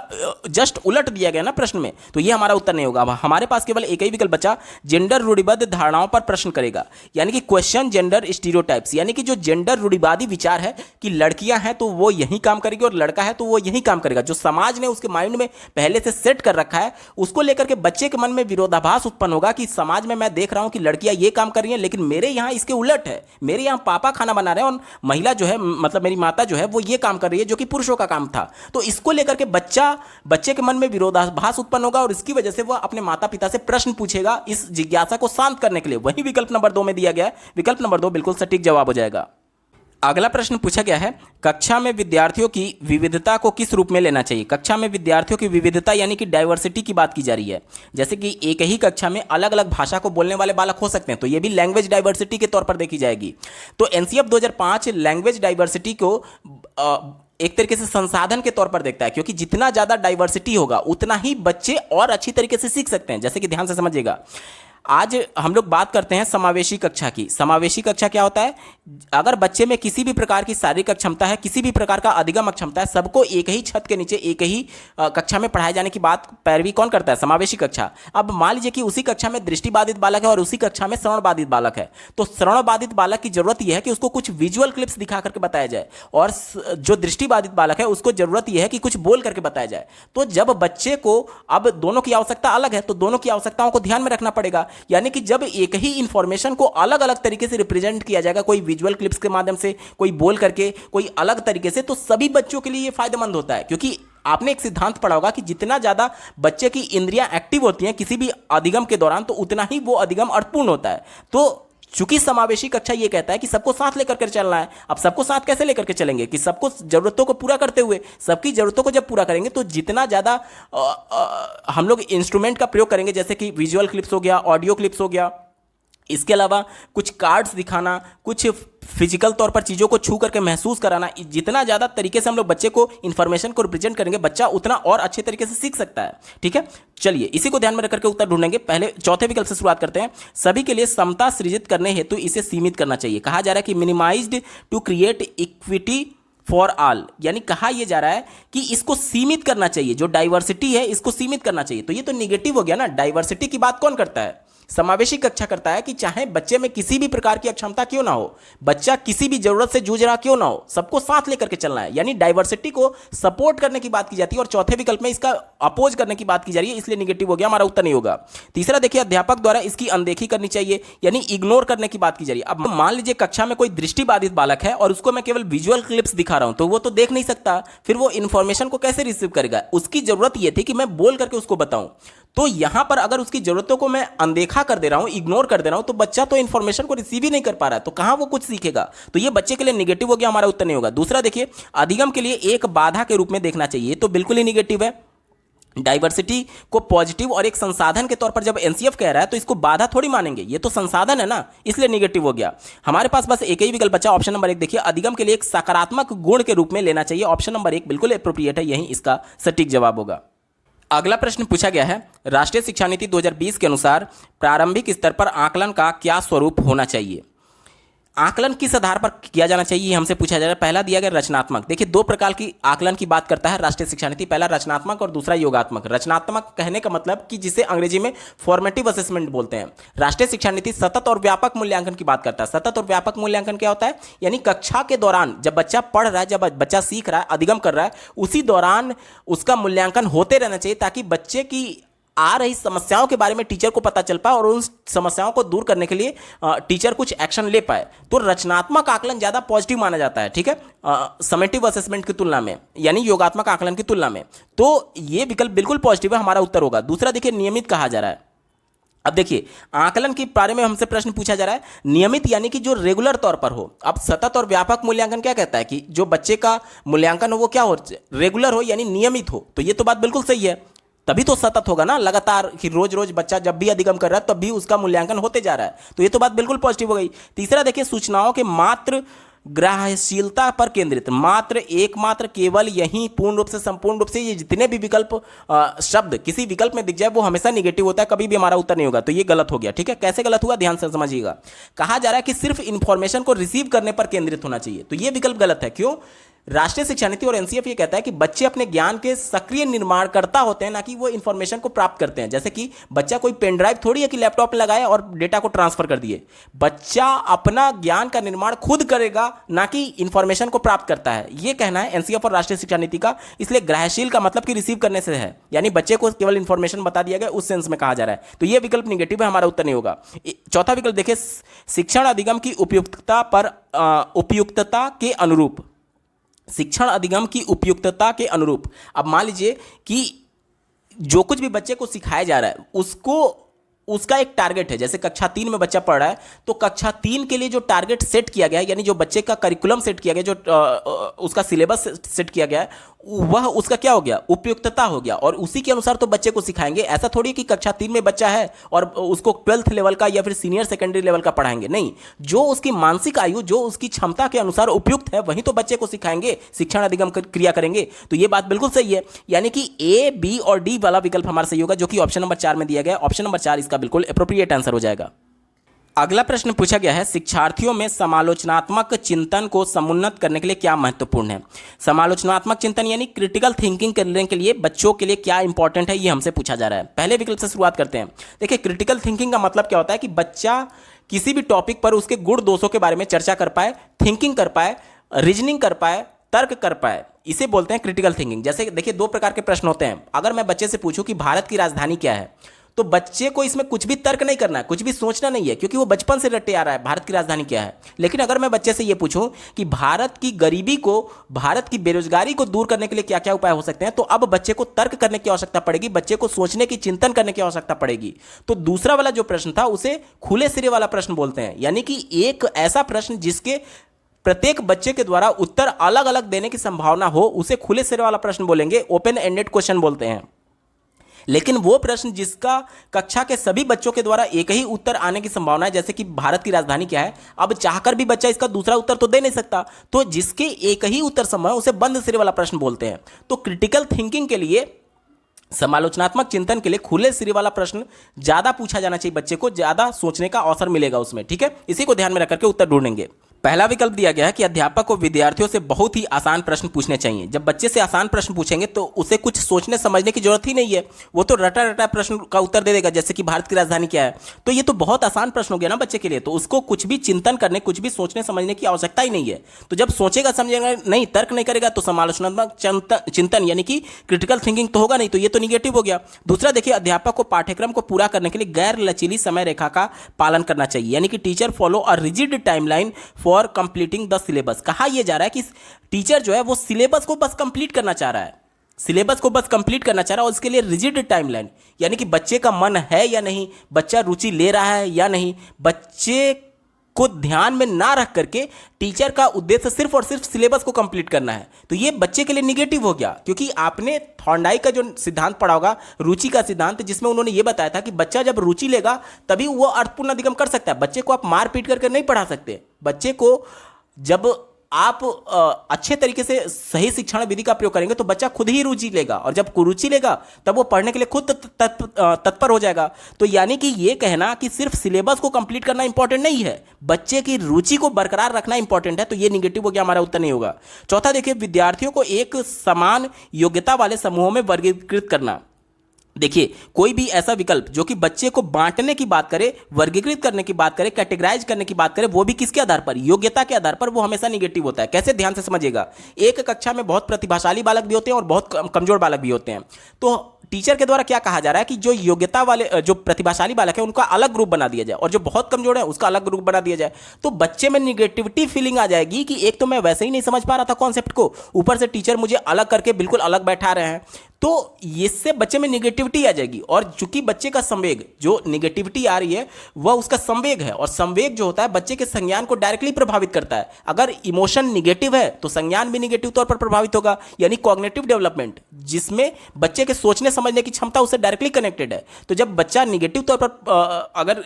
जस्ट उलट दिया गया ना प्रश्न में, तो ये हमारा उत्तर नहीं होगा। अब हमारे पास केवल एक ही विकल्प बचा, जेंडर रूढ़िबद्ध धारणाओं पर प्रश्न करेगा, यानी कि क्वेश्चन जेंडर स्टीरियोटाइप्स, यानी कि जो जेंडर रूढ़िवादी विचार है कि लड़कियां हैं तो वो यही काम करेगी और लड़का है तो वो यही काम करेगा, जो समाज ने उसके माइंड में पहले से सेट कर रखा है, उसको लेकर के बच्चे के मन में विरोधाभास उत्पन्न होगा कि समाज में मैं देख रहा हूं कि लड़कियां ये काम कर रही हैं, लेकिन मेरे यहां इसके उलट है, मेरे यहां पापा खाना बना रहे हैं और महिला जो है, मतलब मेरी माता जो है वो ये काम कर रही है जो कि पुरुषों का काम था। तो इसको लेकर के बच्चे के मन में विरोधाभास उत्पन्न होगा और इसकी वजह से वह अपने माता पिता से प्रश्न पूछेगा इस जिज्ञासा को शांत करने के लिए। वही विकल्प नंबर 2 में दिया गया है। विकल्प नंबर 2 बिल्कुल सटीक जवाब हो जाएगा। अगला प्रश्न पूछा गया है, कक्षा में विद्यार्थियों की विविधता को किस रूप में लेना चाहिए। कक्षा में विद्यार्थियों की विविधता यानी कि डाइवर्सिटी की बात की जा रही है। जैसे कि एक ही कक्षा में अलग अलग भाषा को बोलने वाले बालक हो सकते हैं, तो ये भी लैंग्वेज डाइवर्सिटी के तौर पर देखी जाएगी। तो एनसीएफ 2005 लैंग्वेज डाइवर्सिटी को एक तरीके से संसाधन के तौर पर देखता है, क्योंकि जितना ज़्यादा डाइवर्सिटी होगा उतना ही बच्चे और अच्छी तरीके से सीख सकते हैं। जैसे कि ध्यान से समझिएगा, आज हम लोग बात करते हैं समावेशी कक्षा की। समावेशी कक्षा क्या होता है, अगर बच्चे में किसी भी प्रकार की शारीरिक अक्षमता है, किसी भी प्रकार का अधिगम अक्षमता है, सबको एक ही छत के नीचे एक ही कक्षा में पढ़ाए जाने की बात पैरवी कौन करता है, समावेशी कक्षा। अब मान लीजिए कि उसी कक्षा में दृष्टिबाधित बालक है और उसी कक्षा में श्रवणबाधित बालक है, तो श्रवणबाधित बालक की जरूरत यह है कि उसको कुछ विजुअल क्लिप्स दिखा करके बताया जाए, और जो दृष्टिबाधित बालक है उसको जरूरत यह है कि कुछ बोल करके बताया जाए। तो जब बच्चे को, अब दोनों की आवश्यकता अलग है, तो दोनों की आवश्यकताओं को ध्यान में रखना पड़ेगा। यानी कि जब एक ही इंफॉर्मेशन को अलग अलग तरीके से रिप्रेजेंट किया जाएगा, कोई विजुअल क्लिप्स के माध्यम से, कोई बोल करके, कोई अलग तरीके से, तो सभी बच्चों के लिए यह फायदेमंद होता है। क्योंकि आपने एक सिद्धांत पढ़ा होगा कि जितना ज्यादा बच्चे की इंद्रियां एक्टिव होती हैं किसी भी अधिगम के दौरान, तो उतना ही वो अधिगम अर्थपूर्ण होता है। तो चूंकि समावेशी कक्षा ये कहता है कि सबको साथ लेकर के चलना है। अब सबको साथ कैसे लेकर के चलेंगे, कि सबको जरूरतों को पूरा करते हुए, सबकी जरूरतों को जब पूरा करेंगे तो जितना ज़्यादा हम लोग इंस्ट्रूमेंट का प्रयोग करेंगे, जैसे कि विजुअल क्लिप्स हो गया, ऑडियो क्लिप्स हो गया, इसके अलावा कुछ कार्ड्स दिखाना, कुछ फिजिकल तौर पर चीज़ों को छू करके महसूस कराना, जितना ज़्यादा तरीके से हम लोग बच्चे को इन्फॉर्मेशन को रिप्रेजेंट करेंगे, बच्चा उतना और अच्छे तरीके से सीख सकता है। ठीक है, चलिए इसी को ध्यान में रख करके उत्तर ढूंढेंगे। पहले चौथे विकल्प से शुरुआत करते हैं। सभी के लिए समता सृजित करने हेतु इसे सीमित करना चाहिए। कहा जा रहा है कि minimized to create equity for all, यानी कहा यह जा रहा है कि इसको सीमित करना चाहिए, जो डाइवर्सिटी है इसको सीमित करना चाहिए। तो ये तो निगेटिव हो गया ना। डाइवर्सिटी की बात कौन करता है, समावेशी कक्षा करता है कि चाहे बच्चे में किसी भी प्रकार की अक्षमता क्यों ना हो, बच्चा किसी भी जरूरत से जूझ रहा क्यों ना हो, सबको साथ लेकर के चलना है, यानी डाइवर्सिटी को सपोर्ट करने की बात की जाती है। और चौथे विकल्प में इसका अपोज करने की बात की जा रही है, इसलिए निगेटिव हो गया, हमारा उत्तर नहीं होगा। तीसरा देखिए, अध्यापक द्वारा इसकी अनदेखी करनी चाहिए, यानी इग्नोर करने की बात की जा रही है। अब मान लीजिए कक्षा में कोई दृष्टिबाधित बालक है और उसको मैं केवल विजुअल क्लिप्स दिखा रहा हूं, तो वो तो देख नहीं सकता, फिर वो इन्फॉर्मेशन को कैसे रिसीव करेगा। उसकी जरूरत यह थी कि मैं बोल करके उसको बताऊं। तो यहां पर अगर उसकी जरूरतों को मैं अनदेखा कर दे रहा हूं, इग्नोर कर दे रहा हूं, तो बच्चा तो इन्फॉर्मेशन को रिसीव ही नहीं कर पा रहा है, तो कहां वो कुछ सीखेगा। तो ये बच्चे के लिए निगेटिव हो गया, हमारा उत्तर नहीं होगा। दूसरा देखिए, अधिगम के लिए एक बाधा के रूप में देखना चाहिए, तो बिल्कुल ही निगेटिव है। डाइवर्सिटी को पॉजिटिव और एक संसाधन के तौर पर जब एनसीएफ कह रहा है, तो इसको बाधा थोड़ी मानेंगे, ये तो संसाधन है ना, इसलिए निगेटिव हो गया। हमारे पास बस एक ही विकल्प बचा, ऑप्शन नंबर 1 देखिए, अधिगम के लिए एक सकारात्मक गुण के रूप में लेना चाहिए। ऑप्शन नंबर 1 बिल्कुल एप्रोप्रिएट है, यही इसका सटीक जवाब होगा। अगला प्रश्न पूछा गया है, राष्ट्रीय शिक्षा नीति 2020 के अनुसार प्रारंभिक स्तर पर आकलन का क्या स्वरूप होना चाहिए। आकलन किस आधार पर किया जाना चाहिए, ये हमसे पूछा जा रहा है। पहला दिया गया रचनात्मक। देखिए, दो प्रकार की आकलन की बात करता है राष्ट्रीय शिक्षा नीति, पहला रचनात्मक और दूसरा योगात्मक। रचनात्मक कहने का मतलब कि जिसे अंग्रेजी में फॉर्मेटिव असेसमेंट बोलते हैं। राष्ट्रीय शिक्षा नीति सतत और व्यापक मूल्यांकन की बात करता है। सतत और व्यापक मूल्यांकन क्या होता है, यानी कक्षा के दौरान जब बच्चा पढ़ रहा है, जब बच्चा सीख रहा है, अधिगम कर रहा है, उसी दौरान उसका मूल्यांकन होते रहना चाहिए ताकि बच्चे की आ रही समस्याओं के बारे में टीचर को पता चल पाए और उन समस्याओं को दूर करने के लिए टीचर कुछ एक्शन ले पाए। तो रचनात्मक आकलन ज़्यादा पॉजिटिव माना जाता है, ठीक है, समेटिव असेसमेंट की तुलना में, यानी योगात्मक आकलन की तुलना में। तो ये विकल्प बिल्कुल पॉजिटिव है, हमारा उत्तर होगा। दूसरा देखिए, नियमित कहा जा रहा है। अब देखिए, आकलन के बारे में हमसे प्रश्न पूछा जा रहा है, नियमित यानी कि जो रेगुलर तौर पर हो। अब सतत और व्यापक मूल्यांकन क्या कहता है कि जो बच्चे का मूल्यांकन हो वो क्या हो, रेगुलर हो यानी नियमित हो। तो ये तो बात बिल्कुल सही है, तभी तो सतत होगा ना, लगातार, कि रोज रोज बच्चा जब भी अधिगम कर रहा है तब भी उसका मूल्यांकन होते जा रहा है। तो ये तो बात बिल्कुल पॉजिटिव हो गई। तीसरा देखिए, सूचनाओं के मात्र ग्राह्यशीलता पर केंद्रित। मात्र, एकमात्र, केवल, यही, पूर्ण रूप से, संपूर्ण रूप से, ये जितने भी विकल्प शब्द किसी विकल्प में दिख जाए वो हमेशा निगेटिव होता है, कभी भी हमारा उत्तर नहीं होगा। तो ये गलत हो गया, ठीक है। कैसे गलत हुआ, ध्यान से समझिएगा। कहा जा रहा है कि सिर्फ इंफॉर्मेशन को रिसीव करने पर केंद्रित होना चाहिए, तो ये विकल्प गलत है। क्यों? राष्ट्रीय शिक्षा नीति और एनसीएफ ये कहता है कि बच्चे अपने ज्ञान के सक्रिय निर्माणकर्ता होते हैं, ना कि वो इंफॉर्मेशन को प्राप्त करते हैं। जैसे कि बच्चा कोई पेन ड्राइव थोड़ी है कि लैपटॉप में लगाए और डेटा को ट्रांसफर कर दिए। बच्चा अपना ज्ञान का निर्माण खुद करेगा, ना कि इंफॉर्मेशन को प्राप्त करता है। ये कहना है एनसीएफ और राष्ट्रीय शिक्षा नीति का। इसलिए ग्राह्यशील का मतलब कि रिसीव करने से है, यानी बच्चे को केवल इंफॉर्मेशन बता दिया गया, उस सेंस में कहा जा रहा है। तो ये विकल्प निगेटिव है, हमारा उत्तर नहीं होगा। चौथा विकल्प देखिए, शिक्षण अधिगम की उपयुक्तता के अनुरूप। शिक्षण अधिगम की उपयुक्तता के अनुरूप। अब मान लीजिए कि जो कुछ भी बच्चे को सिखाया जा रहा है उसका एक टारगेट है। जैसे कक्षा 3 में बच्चा पढ़ रहा है, तो कक्षा 3 के लिए जो टारगेट सेट किया गया है, यानी जो बच्चे का करिकुलम सेट किया गया, जो उसका सिलेबस सेट किया गया है, वह उसका क्या हो गया, उपयुक्तता हो गया, और उसी के अनुसार तो बच्चे को सिखाएंगे। ऐसा थोड़ी कि कक्षा 3 में बच्चा है और उसको 12th लेवल का या फिर सीनियर सेकेंडरी लेवल का पढ़ाएंगे, नहीं। जो उसकी मानसिक आयु, जो उसकी क्षमता के अनुसार उपयुक्त है, वहीं तो बच्चे को सिखाएंगे, शिक्षण अधिगम क्रिया करेंगे। तो ये बात बिल्कुल सही है, यानी कि ए, बी और डी वाला विकल्प हमारा सही होगा, जो कि ऑप्शन नंबर 4 में दिया गया। ऑप्शन नंबर 4 इसका बिल्कुल एप्रोप्रिएट आंसर हो जाएगा। अगला प्रश्न पूछा गया है, शिक्षार्थियों में समालोचनात्मक चिंतन को समुन्नत करने के लिए क्या महत्वपूर्ण है। समालोचनात्मक चिंतन यानी क्रिटिकल थिंकिंग करने के लिए बच्चों के लिए क्या इंपॉर्टेंट है, ये हमसे पूछा जा रहा है। पहले विकल्प से शुरुआत करते हैं। देखिए, क्रिटिकल थिंकिंग का मतलब क्या होता है कि बच्चा किसी भी टॉपिक पर उसके गुण दोषों के बारे में चर्चा कर पाए, थिंकिंग कर पाए, रीजनिंग कर पाए, तर्क कर पाए, इसे बोलते हैं क्रिटिकल थिंकिंग। जैसे देखिए, दो प्रकार के प्रश्न होते हैं। अगर मैं बच्चे से पूछूं कि भारत की राजधानी क्या है, तो बच्चे को इसमें कुछ भी तर्क नहीं करना है, कुछ भी सोचना नहीं है, क्योंकि वो बचपन से रटे आ रहा है भारत की राजधानी क्या है। लेकिन अगर मैं बच्चे से ये पूछूं कि भारत की गरीबी को, भारत की बेरोजगारी को दूर करने के लिए क्या क्या उपाय हो सकते हैं, तो अब बच्चे को तर्क करने की आवश्यकता पड़ेगी, बच्चे को सोचने की, चिंतन करने की आवश्यकता पड़ेगी। तो दूसरा वाला जो प्रश्न था उसे खुले सिरे वाला प्रश्न बोलते हैं, यानी कि एक ऐसा प्रश्न जिसके प्रत्येक बच्चे के द्वारा उत्तर अलग अलग देने की संभावना हो, उसे खुले सिरे वाला प्रश्न बोलेंगे, ओपन एंडेड क्वेश्चन बोलते हैं। लेकिन वो प्रश्न जिसका कक्षा के सभी बच्चों के द्वारा एक ही उत्तर आने की संभावना है, जैसे कि भारत की राजधानी क्या है, अब चाहकर भी बच्चा इसका दूसरा उत्तर तो दे नहीं सकता, तो जिसके एक ही उत्तर संभव है उसे बंद सिरे वाला प्रश्न बोलते हैं। तो क्रिटिकल थिंकिंग के लिए, समालोचनात्मक चिंतन के लिए खुले सिरे वाला प्रश्न ज्यादा पूछा जाना चाहिए, बच्चे को ज्यादा सोचने का अवसर मिलेगा उसमें, ठीक है। इसी को ध्यान में रखकर के उत्तर ढूंढेंगे। पहला विकल्प दिया गया है कि अध्यापक को विद्यार्थियों से बहुत ही आसान प्रश्न पूछने चाहिए। जब बच्चे से आसान प्रश्न पूछेंगे तो उसे कुछ सोचने समझने की जरूरत ही नहीं है, वो तो रटा रटा प्रश्न का उत्तर दे देगा, जैसे कि भारत की राजधानी क्या है। तो ये तो बहुत आसान प्रश्न हो गया ना बच्चे के लिए, तो उसको कुछ भी चिंतन करने, कुछ भी सोचने समझने की आवश्यकता ही नहीं है। तो जब सोचेगा, समझेगा नहीं, तर्क नहीं करेगा, तो समालोचनात्मक चिंतन यानी कि क्रिटिकल थिंकिंग तो होगा नहीं, तो ये तो निगेटिव हो गया। दूसरा देखिए, अध्यापक को पाठ्यक्रम को पूरा करने के लिए गैर लचीली समय रेखा का पालन करना चाहिए, यानी कि teacher follow a rigid timeline for completing syllabus. कहा यह जा रहा है कि टीचर जो है वो सिलेबस को बस कंप्लीट करना चाह रहा है, सिलेबस को बस कंप्लीट करना चाह रहा है, और उसके लिए रिजिड टाइमलाइन, यानी कि बच्चे का मन है या नहीं, बच्चा रुचि ले रहा है या नहीं, बच्चे को ध्यान में ना रख करके टीचर का उद्देश्य सिर्फ और सिर्फ सिलेबस को कंप्लीट करना है, तो ये बच्चे के लिए निगेटिव हो गया। क्योंकि आपने थॉर्नडाइक का जो सिद्धांत पढ़ा होगा, रुचि का सिद्धांत, जिसमें उन्होंने ये बताया था कि बच्चा जब रुचि लेगा तभी वो अर्थपूर्ण अधिगम कर सकता है। बच्चे को आप मार पीट करके नहीं पढ़ा सकते, बच्चे को जब आप अच्छे तरीके से सही शिक्षण विधि का प्रयोग करेंगे तो बच्चा खुद ही रुचि लेगा, और जब रुचि लेगा तब वो पढ़ने के लिए खुद तत्पर हो जाएगा। तो यानी कि ये कहना कि सिर्फ सिलेबस को कंप्लीट करना इंपॉर्टेंट नहीं है, बच्चे की रुचि को बरकरार रखना इंपॉर्टेंट है। तो ये निगेटिव हो गया, हमारा उत्तर नहीं होगा। चौथा देखिए, विद्यार्थियों को एक समान योग्यता वाले समूहों में वर्गीकृत करना। देखिए, कोई भी ऐसा विकल्प जो कि बच्चे को बांटने की बात करे, वर्गीकृत करने की बात करे, कैटेगराइज करने की बात करे, वो भी किसके आधार पर, योग्यता के आधार पर, वो हमेशा निगेटिव होता है। कैसे, ध्यान से समझिएगा। एक कक्षा में बहुत प्रतिभाशाली बालक भी होते हैं और बहुत कमजोर बालक भी होते हैं। तो टीचर के द्वारा क्या कहा जा रहा है कि जो योग्यता वाले, जो प्रतिभाशाली बालक है उनका अलग ग्रुप बना दिया जाए, और जो बहुत कमजोर है उसका अलग ग्रुप बना दिया जाए। तो बच्चे में निगेटिविटी फीलिंग आ जाएगी कि एक तो मैं वैसे ही नहीं समझ पा रहा था कॉन्सेप्ट को, ऊपर से टीचर मुझे अलग करके बिल्कुल अलग बैठा रहे हैं। तो इससे बच्चे में निगेटिविटी आ जाएगी। और चूंकि बच्चे का संवेग, जो निगेटिविटी आ रही है वह उसका संवेग है, और संवेग जो होता है बच्चे के संज्ञान को डायरेक्टली प्रभावित करता है। अगर इमोशन निगेटिव है तो संज्ञान भी निगेटिव तौर पर प्रभावित होगा, यानी कॉग्निटिव डेवलपमेंट, जिसमें बच्चे के सोचने समझने की क्षमता उससे डायरेक्टली कनेक्टेड है। तो जब बच्चा निगेटिव तौर पर अगर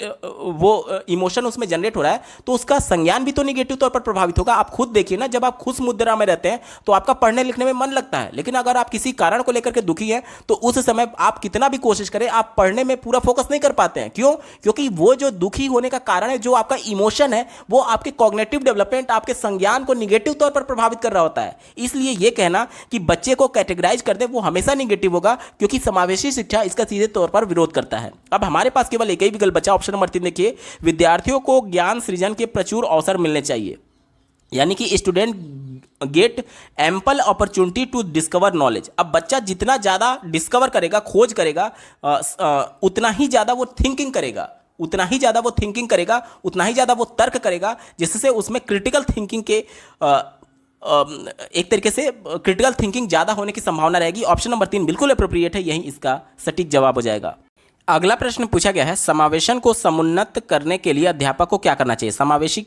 वो इमोशन उसमें जनरेट हो रहा है तो उसका संज्ञान भी तो निगेटिव तौर पर प्रभावित होगा। आप खुद देखिए ना, जब आप खुश मुद्रा में रहते हैं तो आपका पढ़ने लिखने में मन लगता है, लेकिन अगर आप किसी कारण को लेकर के दुखी हैं तो उस समय आप कितना भी कोशिश करें, आप पढ़ने में पूरा फोकस नहीं कर पाते हैं। क्यों? क्योंकि वो जो दुखी होने का कारण है, जो आपका इमोशन है, वो आपके कॉग्निटिव डेवलपमेंट, आपके संज्ञान को निगेटिव तौर पर प्रभावित कर रहा होता है। इसलिए यह कहना कि बच्चे को कैटेगराइज कर दे वो हमेशा निगेटिव होगा, क्योंकि समावेशी शिक्षा इसका सीधे तौर पर विरोध करता है। अब हमारे पास केवल एक ही विकल्प बचा, ऑप्शन नंबर 3 देखिए, विद्यार्थियों को ज्ञान सृजन के प्रचुर अवसर मिलने चाहिए, यानी कि student get ample opportunity to discover knowledge. अब बच्चा जितना ज़्यादा डिस्कवर करेगा, खोज करेगा, उतना ही ज़्यादा वो थिंकिंग करेगा, उतना ही ज़्यादा वो थिंकिंग करेगा, उतना ही ज़्यादा वो तर्क करेगा, जिससे उसमें क्रिटिकल थिंकिंग के एक तरीके से क्रिटिकल थिंकिंग ज़्यादा होने की संभावना रहेगी। ऑप्शन नंबर 3 बिल्कुल अप्रोप्रिएट है, यही इसका सटीक जवाब हो जाएगा। अगला प्रश्न पूछा गया है, समावेशन को समुन्नत करने के लिए अध्यापक को क्या करना चाहिए। समावेशी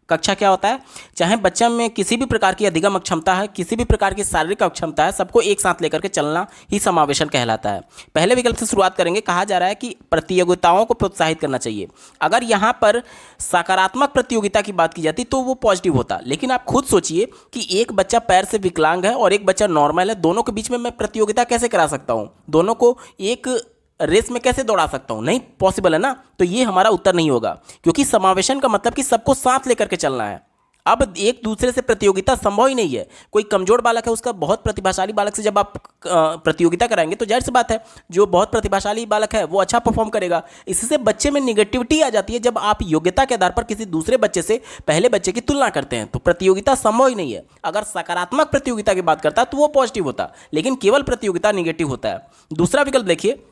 कक्षा क्या होता है? चाहे बच्चा में किसी भी प्रकार की अधिगम अक्षमता है, किसी भी प्रकार की शारीरिक अक्षमता है, सबको एक साथ लेकर के चलना ही समावेशन कहलाता है। पहले विकल्प से शुरुआत करेंगे। कहा जा रहा है कि प्रतियोगिताओं को प्रोत्साहित करना चाहिए। अगर यहाँ पर सकारात्मक प्रतियोगिता की बात की जाती तो वो पॉजिटिव होता, लेकिन आप खुद सोचिए कि एक बच्चा पैर से विकलांग है और एक बच्चा नॉर्मल है, दोनों के बीच में मैं प्रतियोगिता कैसे करा सकता हूँ? दोनों को एक रेस में कैसे दौड़ा सकता हूं? नहीं पॉसिबल है ना। तो ये हमारा उत्तर नहीं होगा, क्योंकि समावेशन का मतलब कि सबको साथ लेकर के चलना है। अब एक दूसरे से प्रतियोगिता संभव ही नहीं है। कोई कमजोर बालक है, उसका बहुत प्रतिभाशाली बालक से जब आप प्रतियोगिता कराएंगे तो जाहिर सी बात है जो बहुत प्रतिभाशाली बालक है वो अच्छा परफॉर्म करेगा। इससे बच्चे में निगेटिविटी आ जाती है जब आप योग्यता के आधार पर किसी दूसरे बच्चे से पहले बच्चे की तुलना करते हैं। तो प्रतियोगिता संभव ही नहीं है। अगर सकारात्मक प्रतियोगिता की बात करता तो वो पॉजिटिव होता, लेकिन केवल प्रतियोगिता निगेटिव होता है। दूसरा विकल्प देखिए,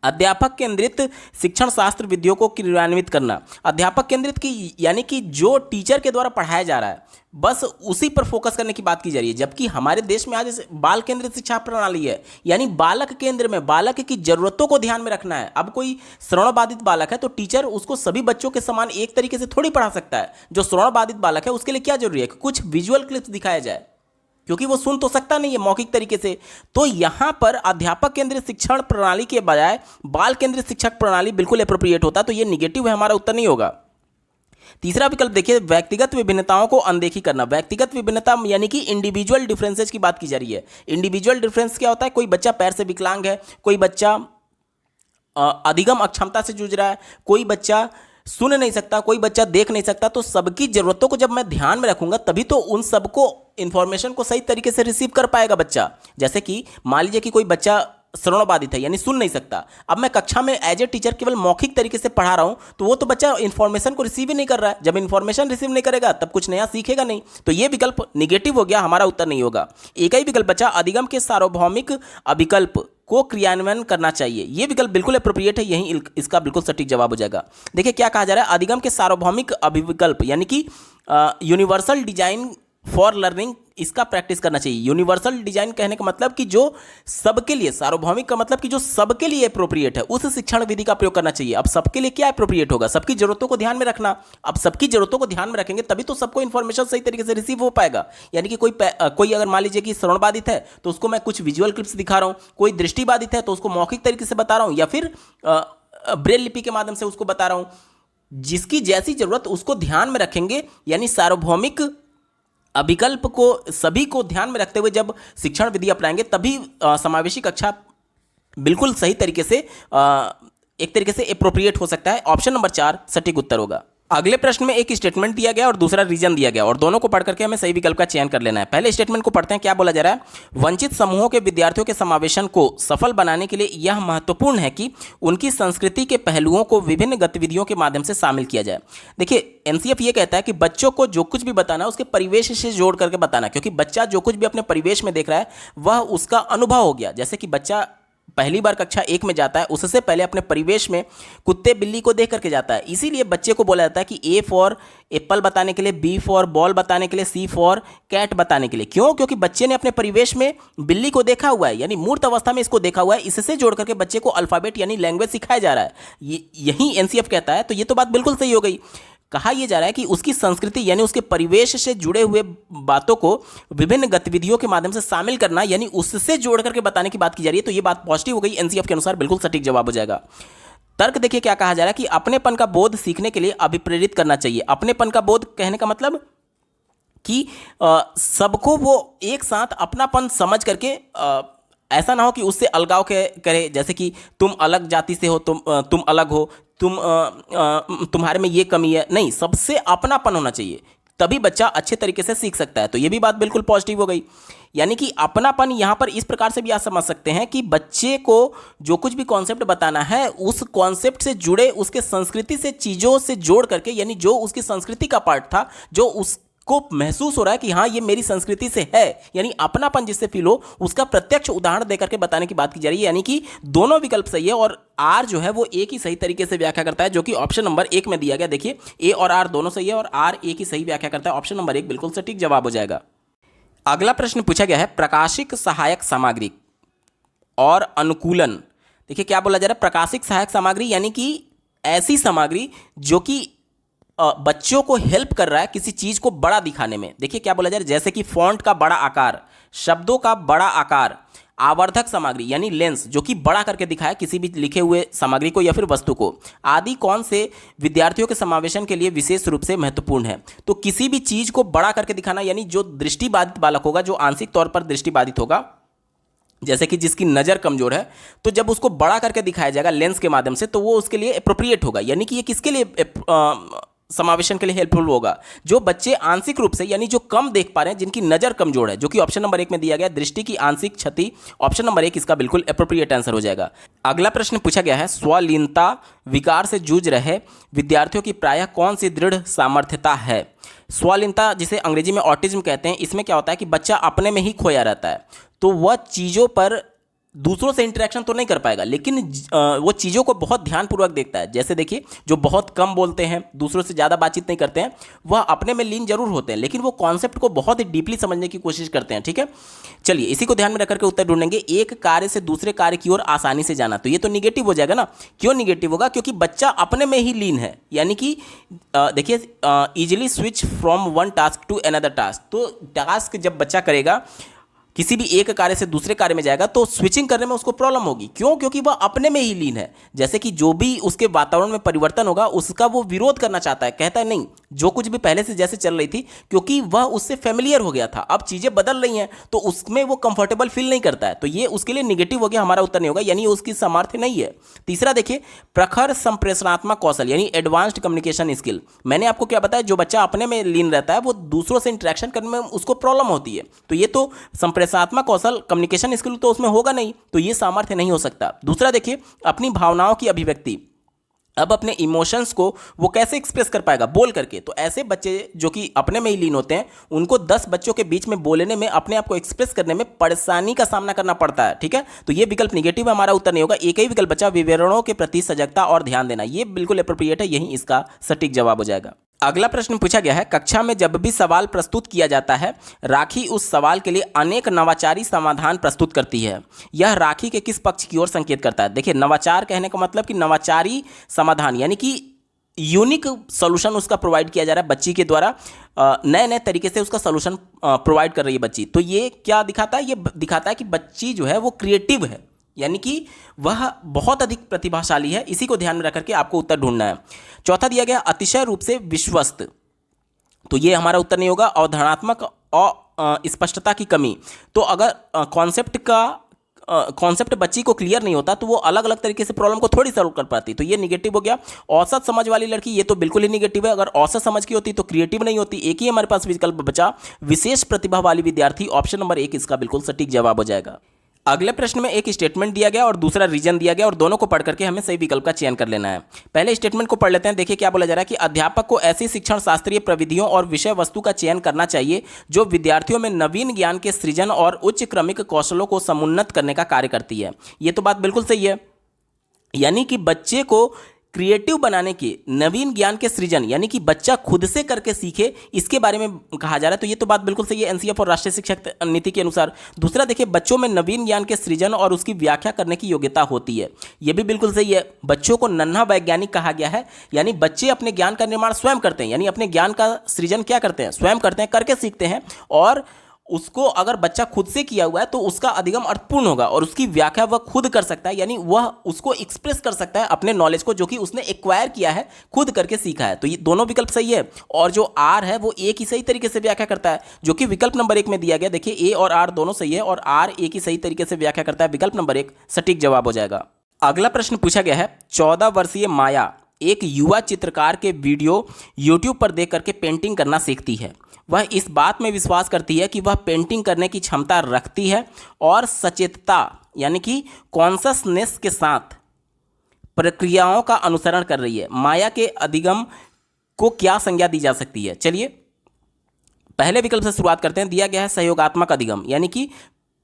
अध्यापक केंद्रित शिक्षण शास्त्र विधियों को क्रियान्वित करना। अध्यापक केंद्रित की यानी कि जो टीचर के द्वारा पढ़ाया जा रहा है बस उसी पर फोकस करने की बात की जा रही है, जबकि हमारे देश में आज बाल केंद्रित शिक्षा प्रणाली है, यानी बालक केंद्र में बालक की जरूरतों को ध्यान में रखना है। अब कोई श्रवण बाधित बालक है तो टीचर उसको सभी बच्चों के समान एक तरीके से थोड़ी पढ़ा सकता है। जो श्रवण बाधित बालक है उसके लिए क्या जरूरी है कि कुछ विजुअल क्लिप्स दिखाया जाए, क्योंकि वो सुन तो सकता नहीं है मौखिक तरीके से। तो यहाँ पर अध्यापक केंद्रित शिक्षण प्रणाली के बजाय बाल केंद्रित शिक्षक प्रणाली बिल्कुल एप्रोप्रिएट होता, तो ये निगेटिव है, हमारा उत्तर नहीं होगा। तीसरा विकल्प देखिए, व्यक्तिगत विभिन्नताओं को अनदेखी करना। व्यक्तिगत विभिन्नता यानी कि इंडिविजुअल डिफरेंसेस की बात की जा रही है। इंडिविजुअल डिफरेंस क्या होता है? कोई बच्चा पैर से विकलांग है, कोई बच्चा अधिगम अक्षमता से जूझ रहा है, कोई बच्चा सुन नहीं सकता, कोई बच्चा देख नहीं सकता। तो सबकी जरूरतों को जब मैं ध्यान में रखूंगा तभी तो उन सबको इंफॉर्मेशन को सही तरीके से रिसीव कर पाएगा बच्चा। जैसे कि मान लीजिए कि कोई बच्चा श्रवण बाधित है यानी सुन नहीं सकता, अब मैं कक्षा में एज ए टीचर केवल मौखिक तरीके से पढ़ा रहा हूं तो वो तो बच्चा इंफॉर्मेशन को रिसीव ही नहीं कर रहा है। जब इंफॉर्मेशन रिसीव नहीं करेगा तब कुछ नया सीखेगा नहीं। तो ये विकल्प निगेटिव हो गया, हमारा उत्तर नहीं होगा। एक ही विकल्प बचा, अधिगम के सार्वभौमिक अभिकल्प को क्रियान्वयन करना चाहिए। ये विकल्प बिल्कुल अप्रोप्रिएट है, यही इसका बिल्कुल सटीक जवाब हो जाएगा। देखिए क्या कहा जा रहा है, अधिगम के सार्वभौमिक अभिविकल्प यानी कि यूनिवर्सल डिजाइन फॉर लर्निंग, इसका प्रैक्टिस करना चाहिए। यूनिवर्सल डिजाइन कहने का मतलब कि जो सबके लिए, सार्वभौमिक का मतलब कि जो सबके लिए अप्रोप्रिएट है उस शिक्षण विधि का प्रयोग करना चाहिए। अब सबके लिए क्या अप्रोप्रिएट होगा? सबकी जरूरतों को ध्यान में रखना। अब सबकी जरूरतों को ध्यान में रखेंगे तभी तो सबको इन्फॉर्मेशन सही तरीके से रिसीव हो पाएगा। यानी कि कोई अगर मान लीजिए कि श्रवण बाधित है तो उसको मैं कुछ विजुअल क्लिप्स दिखा रहा हूँ, कोई दृष्टि बाधित है तो उसको मौखिक तरीके से बता रहा हूँ, या फिर ब्रेल लिपि के माध्यम से उसको बता रहा हूँ। जिसकी जैसी जरूरत उसको ध्यान में रखेंगे, यानी सार्वभौमिक विकल्प को सभी को ध्यान में रखते हुए जब शिक्षण विधि अपनाएंगे तभी समावेशी कक्षा बिल्कुल सही तरीके से एक तरीके से अप्रोप्रिएट हो सकता है। ऑप्शन नंबर 4 सटीक उत्तर होगा। अगले प्रश्न में एक स्टेटमेंट दिया गया और दूसरा रीजन दिया गया और दोनों को पढ़ करके हमें सही विकल्प का चयन कर लेना है। पहले स्टेटमेंट को पढ़ते हैं। क्या बोला जा रहा है? वंचित समूहों के विद्यार्थियों के समावेशन को सफल बनाने के लिए यह महत्वपूर्ण है कि उनकी संस्कृति के पहलुओं को विभिन्न गतिविधियों के माध्यम से शामिल किया जाए। देखिए, एनसीएफ ये कहता है कि बच्चों को जो कुछ भी बताना है उसके परिवेश से जोड़ करके बताना, क्योंकि बच्चा जो कुछ भी अपने परिवेश में देख रहा है वह उसका अनुभव हो गया। जैसे कि बच्चा पहली बार कक्षा 1 में जाता है, उससे पहले अपने परिवेश में कुत्ते बिल्ली को देख करके जाता है। इसीलिए बच्चे को बोला जाता है कि ए फॉर एप्पल बताने के लिए, बी फॉर बॉल बताने के लिए, सी फॉर कैट बताने के लिए। क्यों? क्योंकि बच्चे ने अपने परिवेश में बिल्ली को देखा हुआ है, यानी मूर्त अवस्था में इसको देखा हुआ है। इससे जोड़ करके बच्चे को अल्फाबेट यानी लैंग्वेज सिखाया जा रहा है। यही एनसीएफ कहता है। तो ये तो बात बिल्कुल सही हो गई। कहा यह जा रहा है कि उसकी संस्कृति यानी उसके परिवेश से जुड़े हुए बातों को विभिन्न गतिविधियों के माध्यम से शामिल करना, यानी उससे जोड़ करके बताने की बात की जा रही है। तो ये बात पॉजिटिव हो गई। एनसीएफ के अनुसार बिल्कुल सटीक जवाब हो जाएगा। तर्क देखिए क्या कहा जा रहा है कि अपनेपन का बोध सीखने के लिए अभिप्रेरित करना चाहिए। अपनेपन का बोध कहने का मतलब कि सबको वो एक साथ अपनापन समझ करके ऐसा ना हो कि उससे अलगाव करे। जैसे कि तुम अलग जाति से हो, तुम अलग हो, तुम्हारे में ये कमी है। नहीं, सबसे अपनापन होना चाहिए, तभी बच्चा अच्छे तरीके से सीख सकता है। तो ये भी बात बिल्कुल पॉजिटिव हो गई। यानी कि अपनापन यहाँ पर इस प्रकार से भी आप समझ सकते हैं कि बच्चे को जो कुछ भी कॉन्सेप्ट बताना है उस कॉन्सेप्ट से जुड़े उसके संस्कृति से चीज़ों से जोड़ करके, यानी जो उसकी संस्कृति का पार्ट था, जो उसको महसूस हो रहा है कि हाँ ये मेरी संस्कृति से है, यानी अपनापन जिससे फील हो, उसका प्रत्यक्ष उदाहरण देकर के बताने की बात की जा रही है। यानी कि दोनों विकल्प सही है और आर जो है वो एक ही सही तरीके से व्याख्या करता है, जो कि ऑप्शन नंबर 1 में दिया गया। देखिए, ए और आर दोनों सही है और आर एक ही सही व्याख्या करता है। ऑप्शन नंबर 1 बिल्कुल सटीक जवाब हो जाएगा। अगला प्रश्न पूछा गया है प्रकाशिक सहायक सामग्री और अनुकूलन। देखिए क्या बोला जा रहा है? प्रकाशिक सहायक सामग्री यानी कि ऐसी सामग्री जो कि बच्चों को हेल्प कर रहा है किसी चीज को बड़ा दिखाने में। देखिए क्या बोला जा रहा है? जैसे कि फॉन्ट का बड़ा आकार, शब्दों का बड़ा आकार, आवर्धक सामग्री यानी लेंस जो कि बड़ा करके दिखाए किसी भी लिखे हुए सामग्री को या फिर वस्तु को, आदि कौन से विद्यार्थियों के समावेशन के लिए विशेष रूप से महत्वपूर्ण है। तो किसी भी चीज को बड़ा करके दिखाना, यानी जो दृष्टिबाधित बालक होगा, जो आंशिक तौर पर दृष्टिबाधित होगा, जैसे कि जिसकी नज़र कमजोर है, तो जब उसको बड़ा करके दिखाया जाएगा लेंस के माध्यम से तो वो उसके लिए अप्रोप्रिएट होगा। यानी कि ये किसके लिए समावेशन के लिए हेल्पफुल होगा? जो बच्चे आंशिक रूप से यानी जो कम देख पा रहे हैं, जिनकी नज़र कमजोर है, जो कि ऑप्शन नंबर 1 में दिया गया दृष्टि की आंशिक क्षति। ऑप्शन नंबर 1 इसका बिल्कुल अप्रोप्रिएट आंसर हो जाएगा। अगला प्रश्न पूछा गया है स्वलीनता विकार से जूझ रहे विद्यार्थियों की प्रायः कौन सी दृढ़ सामर्थ्यता है। स्वलीनता जिसे अंग्रेजी में ऑटिज्म कहते हैं, इसमें क्या होता है कि बच्चा अपने में ही खोया रहता है, तो वह चीज़ों पर दूसरों से इंटरेक्शन तो नहीं कर पाएगा, लेकिन वो चीज़ों को बहुत ध्यानपूर्वक देखता है। जैसे देखिए, जो बहुत कम बोलते हैं, दूसरों से ज़्यादा बातचीत नहीं करते हैं, वह अपने में लीन जरूर होते हैं, लेकिन वो कॉन्सेप्ट को बहुत ही डीपली समझने की कोशिश करते हैं। ठीक है, चलिए इसी को ध्यान में रख करके उत्तर ढूंढेंगे। एक कार्य से दूसरे कार्य की ओर आसानी से जाना, तो ये तो निगेटिव हो जाएगा ना। क्यों निगेटिव होगा? क्योंकि बच्चा अपने में ही लीन है। यानी कि देखिए, easily switch from one task to another task, तो टास्क जब बच्चा करेगा, किसी भी एक कार्य से दूसरे कार्य में जाएगा, तो स्विचिंग करने में उसको प्रॉब्लम होगी। क्यों? क्योंकि वह अपने में ही लीन है। जैसे कि जो भी उसके वातावरण में परिवर्तन होगा उसका वो विरोध करना चाहता है, कहता है नहीं, जो कुछ भी पहले से जैसे चल रही थी, क्योंकि वह उससे फेमिलियर हो गया था, अब चीज़ें बदल रही हैं तो उसमें वो कंफर्टेबल फील नहीं करता है, तो ये उसके लिए निगेटिव हो गया, हमारा उत्तर नहीं होगा, यानी उसकी सामर्थ्य नहीं है। तीसरा देखिए, प्रखर संप्रेषणात्मक कौशल यानी एडवांस्ड कम्युनिकेशन स्किल। मैंने आपको क्या बताया, जो बच्चा अपने में लीन रहता है वो दूसरों से इंटरेक्शन करने में उसको प्रॉब्लम होती है, तो ये तो संप्रेषणात्मक कौशल, कम्युनिकेशन स्किल तो उसमें होगा नहीं, तो ये सामर्थ्य नहीं हो सकता। दूसरा देखिए, अपनी भावनाओं की अभिव्यक्ति, अब अपने इमोशंस को वो कैसे एक्सप्रेस कर पाएगा? बोल करके। तो ऐसे बच्चे जो कि अपने में ही लीन होते हैं, उनको 10 बच्चों के बीच में बोलने में, अपने आप को एक्सप्रेस करने में परेशानी का सामना करना पड़ता है। ठीक है, तो ये विकल्प निगेटिव है, हमारा उत्तर नहीं होगा। एक ही विकल्प बचा, विवरणों के प्रति सजगता और ध्यान देना, ये बिल्कुल एप्रोप्रिएट है, यही इसका सटीक जवाब हो जाएगा। अगला प्रश्न पूछा गया है, कक्षा में जब भी सवाल प्रस्तुत किया जाता है, राखी उस सवाल के लिए अनेक नवाचारी समाधान प्रस्तुत करती है। यह राखी के किस पक्ष की ओर संकेत करता है? देखिए, नवाचार कहने का मतलब कि नवाचारी समाधान, यानी कि यूनिक सॉल्यूशन उसका प्रोवाइड किया जा रहा है बच्ची के द्वारा, नए नए तरीके से उसका सॉल्यूशन प्रोवाइड कर रही है बच्ची। तो ये क्या दिखाता है? ये दिखाता है कि बच्ची जो है वो क्रिएटिव है, यानी कि वह बहुत अधिक प्रतिभाशाली है। इसी को ध्यान में रख करके आपको उत्तर ढूंढना है। चौथा दिया गया, अतिशय रूप से विश्वस्त, तो ये हमारा उत्तर नहीं होगा। अवधारणात्मक स्पष्टता की कमी। तो अगर कॉन्सेप्ट बच्ची को क्लियर नहीं होता तो वो अलग अलग तरीके से प्रॉब्लम को थोड़ी सॉल्व कर पाती। तो ये निगेटिव हो गया। औसत समझ वाली लड़की, ये तो बिल्कुल ही निगेटिव है। अगर औसत समझ की होती तो क्रिएटिव नहीं होती। एक ही हमारे पास विकल्प बचा, विशेष प्रतिभा वाली विद्यार्थी। ऑप्शन नंबर 1 इसका बिल्कुल सटीक जवाब हो जाएगा। अगले प्रश्न में एक स्टेटमेंट दिया गया और दूसरा रीजन दिया गया और दोनों को पढ़ करके हमें सही विकल्प का चयन कर लेना है। पहले स्टेटमेंट को पढ़ लेते हैं। देखिए क्या बोला जा रहा है कि अध्यापक को ऐसी शिक्षण शास्त्रीय प्रविधियों और विषय वस्तु का चयन करना चाहिए जो विद्यार्थियों में नवीन ज्ञान के सृजन और उच्च क्रमिक कौशलों को समुन्नत करने का कार्य करती है। ये तो बात बिल्कुल सही है। यानी कि बच्चे को क्रिएटिव बनाने के, नवीन ज्ञान के सृजन, यानी कि बच्चा खुद से करके सीखे, इसके बारे में कहा जा रहा है। तो ये तो बात बिल्कुल सही है एनसीएफ और राष्ट्रीय शिक्षा नीति के अनुसार। दूसरा देखिए, बच्चों में नवीन ज्ञान के सृजन और उसकी व्याख्या करने की योग्यता होती है। ये भी बिल्कुल सही है। बच्चों को नन्हा वैज्ञानिक कहा गया है, यानी बच्चे अपने ज्ञान का निर्माण स्वयं करते हैं, यानी अपने ज्ञान का सृजन क्या करते हैं, स्वयं करते हैं, करके सीखते हैं। और उसको अगर बच्चा खुद से किया हुआ है तो उसका अधिगम अर्थपूर्ण होगा और उसकी व्याख्या वह खुद कर सकता है, यानी वह उसको एक्सप्रेस कर सकता है अपने नॉलेज को, जो कि उसने एक्वायर किया है, खुद करके सीखा है। तो ये दोनों विकल्प सही है। और जो आर है वो एक ही सही तरीके से व्याख्या करता है, जो कि विकल्प नंबर 1 में दिया गया। देखिए ए और आर दोनों सही है और आर एक ही सही तरीके से व्याख्या करता है। विकल्प नंबर 1 सटीक जवाब हो जाएगा। अगला प्रश्न पूछा गया है, 14 वर्षीय माया एक युवा चित्रकार के वीडियो यूट्यूब पर देख करके पेंटिंग करना सीखती है। वह इस बात में विश्वास करती है कि वह पेंटिंग करने की क्षमता रखती है और सचेतता यानी कि कॉन्शसनेस के साथ प्रक्रियाओं का अनुसरण कर रही है। माया के अधिगम को क्या संज्ञा दी जा सकती है? चलिए पहले विकल्प से शुरुआत करते हैं। दिया गया है सहयोगात्मक अधिगम, यानी कि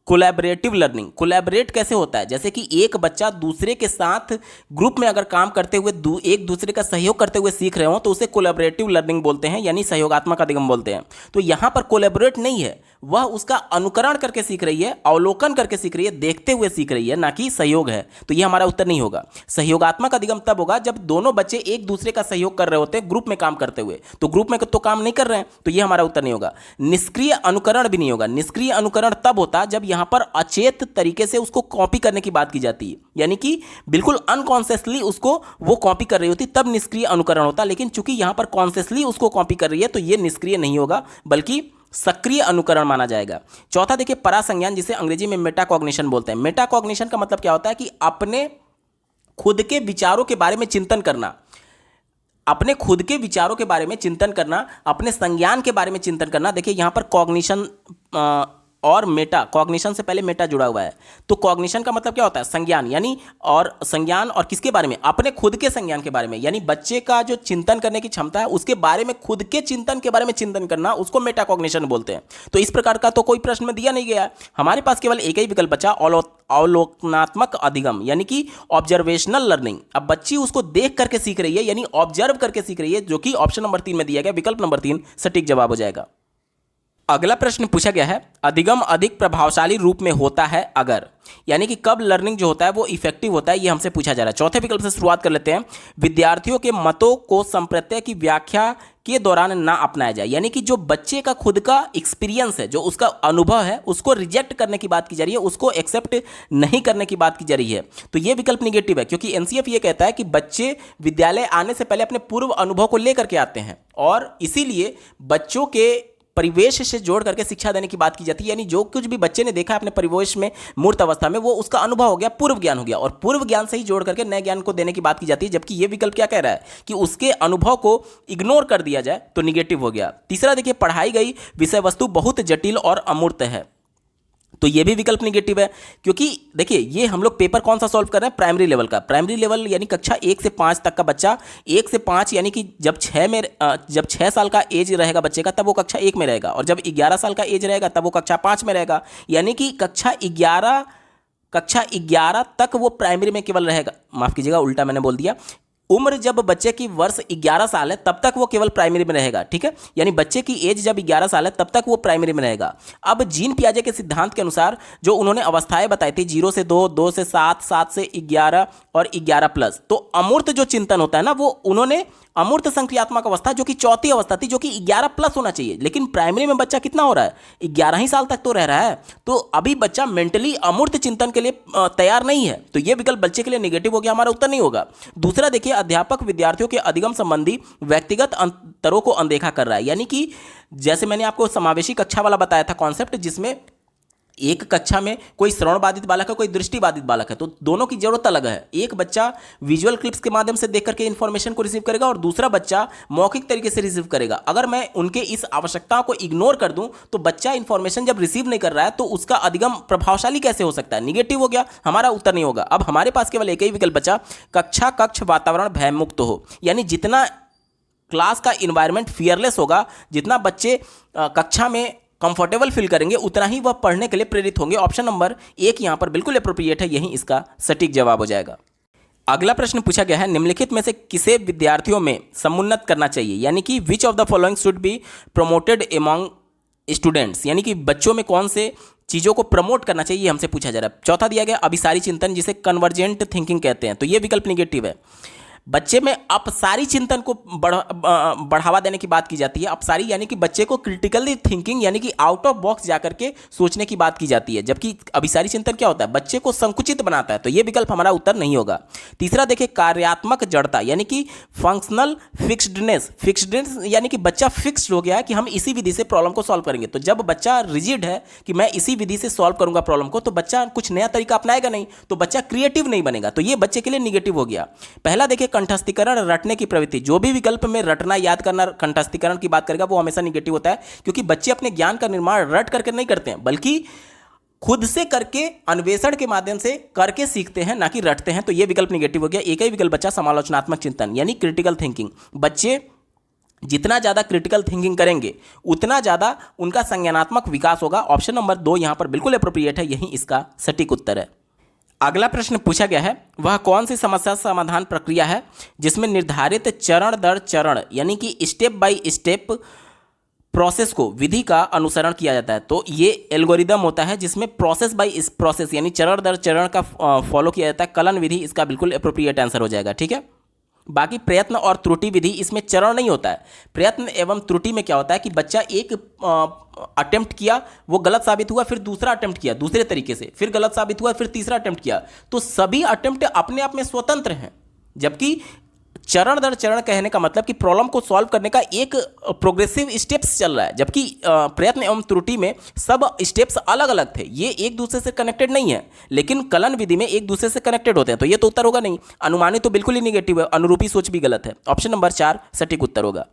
कोलैबोरेटिव लर्निंग। कोलैबोरेट कैसे होता है? जैसे कि एक बच्चा दूसरे के साथ ग्रुप में अगर काम करते हुए एक दूसरे का सहयोग करते हुए सीख रहे हो तो उसे कोलैबोरेटिव लर्निंग बोलते हैं, यानी सहयोगात्मक अधिगम बोलते हैं। तो यहाँ पर कोलैबोरेट नहीं है, वह उसका अनुकरण करके सीख रही है, अवलोकन करके सीख रही है, देखते हुए सीख रही है, ना कि सहयोग है। तो ये हमारा उत्तर नहीं होगा। सहयोगात्मक अधिगम तब होगा जब दोनों बच्चे एक दूसरे का सहयोग कर रहे होते हैं ग्रुप में काम करते हुए। तो ग्रुप में तो काम नहीं कर रहे हैं, तो ये हमारा उत्तर नहीं होगा। निष्क्रिय अनुकरण भी नहीं होगा। निष्क्रिय अनुकरण तब होता जब यहाँ पर अचेत तरीके से उसको कॉपी करने की बात की जाती है, यानी कि बिल्कुल अनकॉन्शियसली उसको वो कॉपी कर रही होती, तब निष्क्रिय अनुकरण होता। लेकिन चूंकि यहाँ पर कॉन्शियसली उसको कॉपी कर रही है तो ये निष्क्रिय नहीं होगा, बल्कि सक्रिय अनुकरण माना जाएगा। चौथा देखिए, परासंज्ञान, जिसे अंग्रेजी में मेटाकॉग्निशन बोलते हैं। मेटाकॉग्निशन का मतलब क्या होता है कि अपने खुद के विचारों के बारे में चिंतन करना, अपने खुद के विचारों के बारे में चिंतन करना, अपने संज्ञान के बारे में चिंतन करना। देखिए यहाँ पर कॉग्निशन और मेटा, कॉग्निशन से पहले मेटा जुड़ा हुआ है। तो कॉग्निशन का मतलब क्या होता है? संज्ञान, यानी और संज्ञान और किसके बारे में? अपने खुद के संज्ञान के बारे में, यानी बच्चे का जो चिंतन करने की क्षमता है उसके बारे में, खुद के चिंतन के बारे में चिंतन करना, उसको मेटा कॉग्निशन बोलते हैं। तो इस प्रकार का तो कोई प्रश्न में दिया नहीं गया है। हमारे पास केवल एक ही विकल्प बचा, अवलोकनात्मक अधिगम, यानी कि ऑब्जर्वेशनल लर्निंग। अब बच्ची उसको देख करके सीख रही है, यानी ऑब्जर्व करके सीख रही है, जो कि ऑप्शन नंबर 3 में दिया गया। विकल्प नंबर 3 सटीक जवाब हो जाएगा। अगला प्रश्न पूछा गया है, अधिगम अधिक प्रभावशाली रूप में होता है अगर, यानी कि कब लर्निंग जो होता है वो इफेक्टिव होता है, ये हमसे पूछा जा रहा है। चौथे विकल्प से शुरुआत कर लेते हैं। विद्यार्थियों के मतों को संप्रत्यय की व्याख्या के दौरान ना अपनाया जाए, यानी कि जो बच्चे का खुद का एक्सपीरियंस है, जो उसका अनुभव है, उसको रिजेक्ट करने की बात की जा रही है, उसको एक्सेप्ट नहीं करने की बात की जा रही है। तो ये विकल्प निगेटिव है, क्योंकि एनसीएफ ये कहता है कि बच्चे विद्यालय आने से पहले अपने पूर्व अनुभव को लेकर के आते हैं और इसीलिए बच्चों के परिवेश से जोड़ करके शिक्षा देने की बात की जाती है। यानी जो कुछ भी बच्चे ने देखा अपने परिवेश में मूर्त अवस्था में, वो उसका अनुभव हो गया, पूर्व ज्ञान हो गया, और पूर्व ज्ञान से ही जोड़ करके नए ज्ञान को देने की बात की जाती है। जबकि ये विकल्प क्या कह रहा है कि उसके अनुभव को इग्नोर कर दिया जाए, तो निगेटिव हो गया। तीसरा देखिए, पढ़ाई गई विषय वस्तु बहुत जटिल और अमूर्त है, तो ये भी विकल्प निगेटिव है। क्योंकि देखिए ये हम लोग पेपर कौन सा सॉल्व कर रहे हैं? प्राइमरी लेवल का। प्राइमरी लेवल यानी कक्षा 1 से 5 तक का बच्चा, 1 से 5 यानी कि जब 6 साल का एज रहेगा बच्चे का तब वो कक्षा 1 में रहेगा, और जब 11 साल का एज रहेगा तब वो कक्षा 5 में रहेगा। यानी कि कक्षा 11 तक वो प्राइमरी में केवल रहेगा। माफ कीजिएगा, उल्टा मैंने बोल दिया। उम्र जब बच्चे की वर्ष 11 साल है तब तक वो केवल प्राइमरी में रहेगा, ठीक है। यानी बच्चे की एज जब 11 साल है तब तक वो प्राइमरी में रहेगा। अब जीन पियाजे के सिद्धांत के अनुसार जो उन्होंने अवस्थाएं बताई थी, 0 से 2, 2 से 7, 7 से 11 और 11 प्लस, तो अमूर्त जो चिंतन होता है ना, वो उन्होंने अमूर्त संक्रियात्मक अवस्था जो कि चौथी अवस्था थी, जो कि 11 प्लस होना चाहिए, लेकिन प्राइमरी में बच्चा कितना हो रहा है, 11 ही साल तक तो रह रहा है, तो अभी बच्चा मेंटली अमूर्त चिंतन के लिए तैयार नहीं है, तो ये विकल्प बच्चे के लिए निगेटिव हो गया, हमारा उत्तर नहीं होगा। दूसरा देखिए, अध्यापक विद्यार्थियों के अधिगम संबंधी व्यक्तिगत अंतरों को अनदेखा कर रहा है, यानी कि जैसे मैंने आपको समावेशी कक्षा वाला बताया था कॉन्सेप्ट, जिसमें एक कक्षा में कोई श्रवण बाधित बालक है, कोई दृष्टि बाधित बालक है, तो दोनों की जरूरत अलग है। एक बच्चा विजुअल क्लिप्स के माध्यम से देख करके इन्फॉर्मेशन को रिसीव करेगा और दूसरा बच्चा मौखिक तरीके से रिसीव करेगा। अगर मैं उनके इस आवश्यकताओं को इग्नोर कर दूं तो बच्चा इन्फॉर्मेशन जब रिसीव नहीं कर रहा है तो उसका अधिगम प्रभावशाली कैसे हो सकता है, निगेटिव हो गया, हमारा उत्तर नहीं होगा। अब हमारे पास केवल एक ही विकल्प बचा, कक्षा कक्ष वातावरण भयमुक्त हो, यानी जितना क्लास का इन्वायरमेंट फियरलेस होगा, जितना बच्चे कक्षा में कंफर्टेबल फील करेंगे, उतना ही वह पढ़ने के लिए प्रेरित होंगे। ऑप्शन नंबर 1 यहां पर बिल्कुल अप्रोप्रिएट है, यही इसका सटीक जवाब हो जाएगा। अगला प्रश्न पूछा गया है, निम्नलिखित में से किसे विद्यार्थियों में समुन्नत करना चाहिए, यानी कि which of the following should be promoted among students, यानी कि बच्चों में कौन से चीज़ों को प्रमोट करना चाहिए, हमसे पूछा जा रहा है। चौथा दिया गया अभिसारी चिंतन, जिसे कन्वर्जेंट थिंकिंग कहते हैं, तो ये विकल्प निगेटिव है। बच्चे में अपसारी चिंतन को बढ़ावा देने की बात की जाती है। अपसारी यानी कि बच्चे को क्रिटिकली थिंकिंग यानी कि आउट ऑफ बॉक्स जाकर के सोचने की बात की जाती है, जबकि अभिसारी चिंतन क्या होता है, बच्चे को संकुचित बनाता है, तो यह विकल्प हमारा उत्तर नहीं होगा। तीसरा देखिए, कार्यात्मक जड़ता यानी कि फंक्शनल फिक्स्डनेस, फिक्स्डनेस यानी कि बच्चा फिक्स्ड हो गया है कि हम इसी विधि से प्रॉब्लम को सॉल्व करेंगे, तो जब बच्चा रिजिड है कि मैं इसी विधि से सॉल्व करूंगा प्रॉब्लम को, तो बच्चा कुछ नया तरीका अपनाएगा नहीं, तो बच्चा क्रिएटिव नहीं बनेगा, तो यह बच्चे के लिए निगेटिव हो गया। पहला देखिए, कंठस्थीकरण, रटने की प्रवृत्ति, जो भी विकल्प में रटना याद करना कंठस्थीकरण की बात करेगा वो हमेशा निगेटिव होता है, क्योंकि बच्चे अपने ज्ञान का निर्माण रट करके नहीं करते हैं, बल्कि खुद से करके अन्वेषण के माध्यम से करके सीखते हैं, ना कि रटते हैं, तो यह विकल्प निगेटिव हो गया। एक ही विकल्प बचा, समालोचनात्मक चिंतन यानी क्रिटिकल थिंकिंग। बच्चे जितना ज्यादा क्रिटिकल थिंकिंग करेंगे उतना ज्यादा उनका संज्ञानात्मक विकास होगा। ऑप्शन नंबर 2 यहां पर बिल्कुल अप्रोप्रिएट है, यही इसका सटीक उत्तर है। अगला प्रश्न पूछा गया है, वह कौन सी समस्या समाधान प्रक्रिया है जिसमें निर्धारित चरण दर चरण यानी कि स्टेप बाय स्टेप प्रोसेस को विधि का अनुसरण किया जाता है, तो ये एल्गोरिदम होता है जिसमें प्रोसेस बाय प्रोसेस यानी चरण दर चरण का फॉलो किया जाता है। कलन विधि इसका बिल्कुल अप्रोप्रिएट आंसर हो जाएगा, ठीक है। बाकी प्रयत्न और त्रुटि विधि, इसमें चरण नहीं होता है। प्रयत्न एवं त्रुटि में क्या होता है कि बच्चा एक अटेम्प्ट किया, वो गलत साबित हुआ, फिर दूसरा अटेम्प्ट किया दूसरे तरीके से, फिर गलत साबित हुआ, फिर तीसरा अटेम्प्ट किया, तो सभी अटेम्प्ट अपने आप में स्वतंत्र हैं। जबकि चरण दर चरण कहने का मतलब कि प्रॉब्लम को सॉल्व करने का एक प्रोग्रेसिव स्टेप्स चल रहा है, जबकि प्रयत्न एवं त्रुटि में सब स्टेप्स अलग अलग थे, ये एक दूसरे से कनेक्टेड नहीं है, लेकिन कलन विधि में एक दूसरे से कनेक्टेड होते हैं, तो ये तो उत्तर होगा नहीं। अनुमानित तो बिल्कुल ही निगेटिव है, अनुरूपी सोच भी गलत है। ऑप्शन नंबर 4 सटीक उत्तर होगा।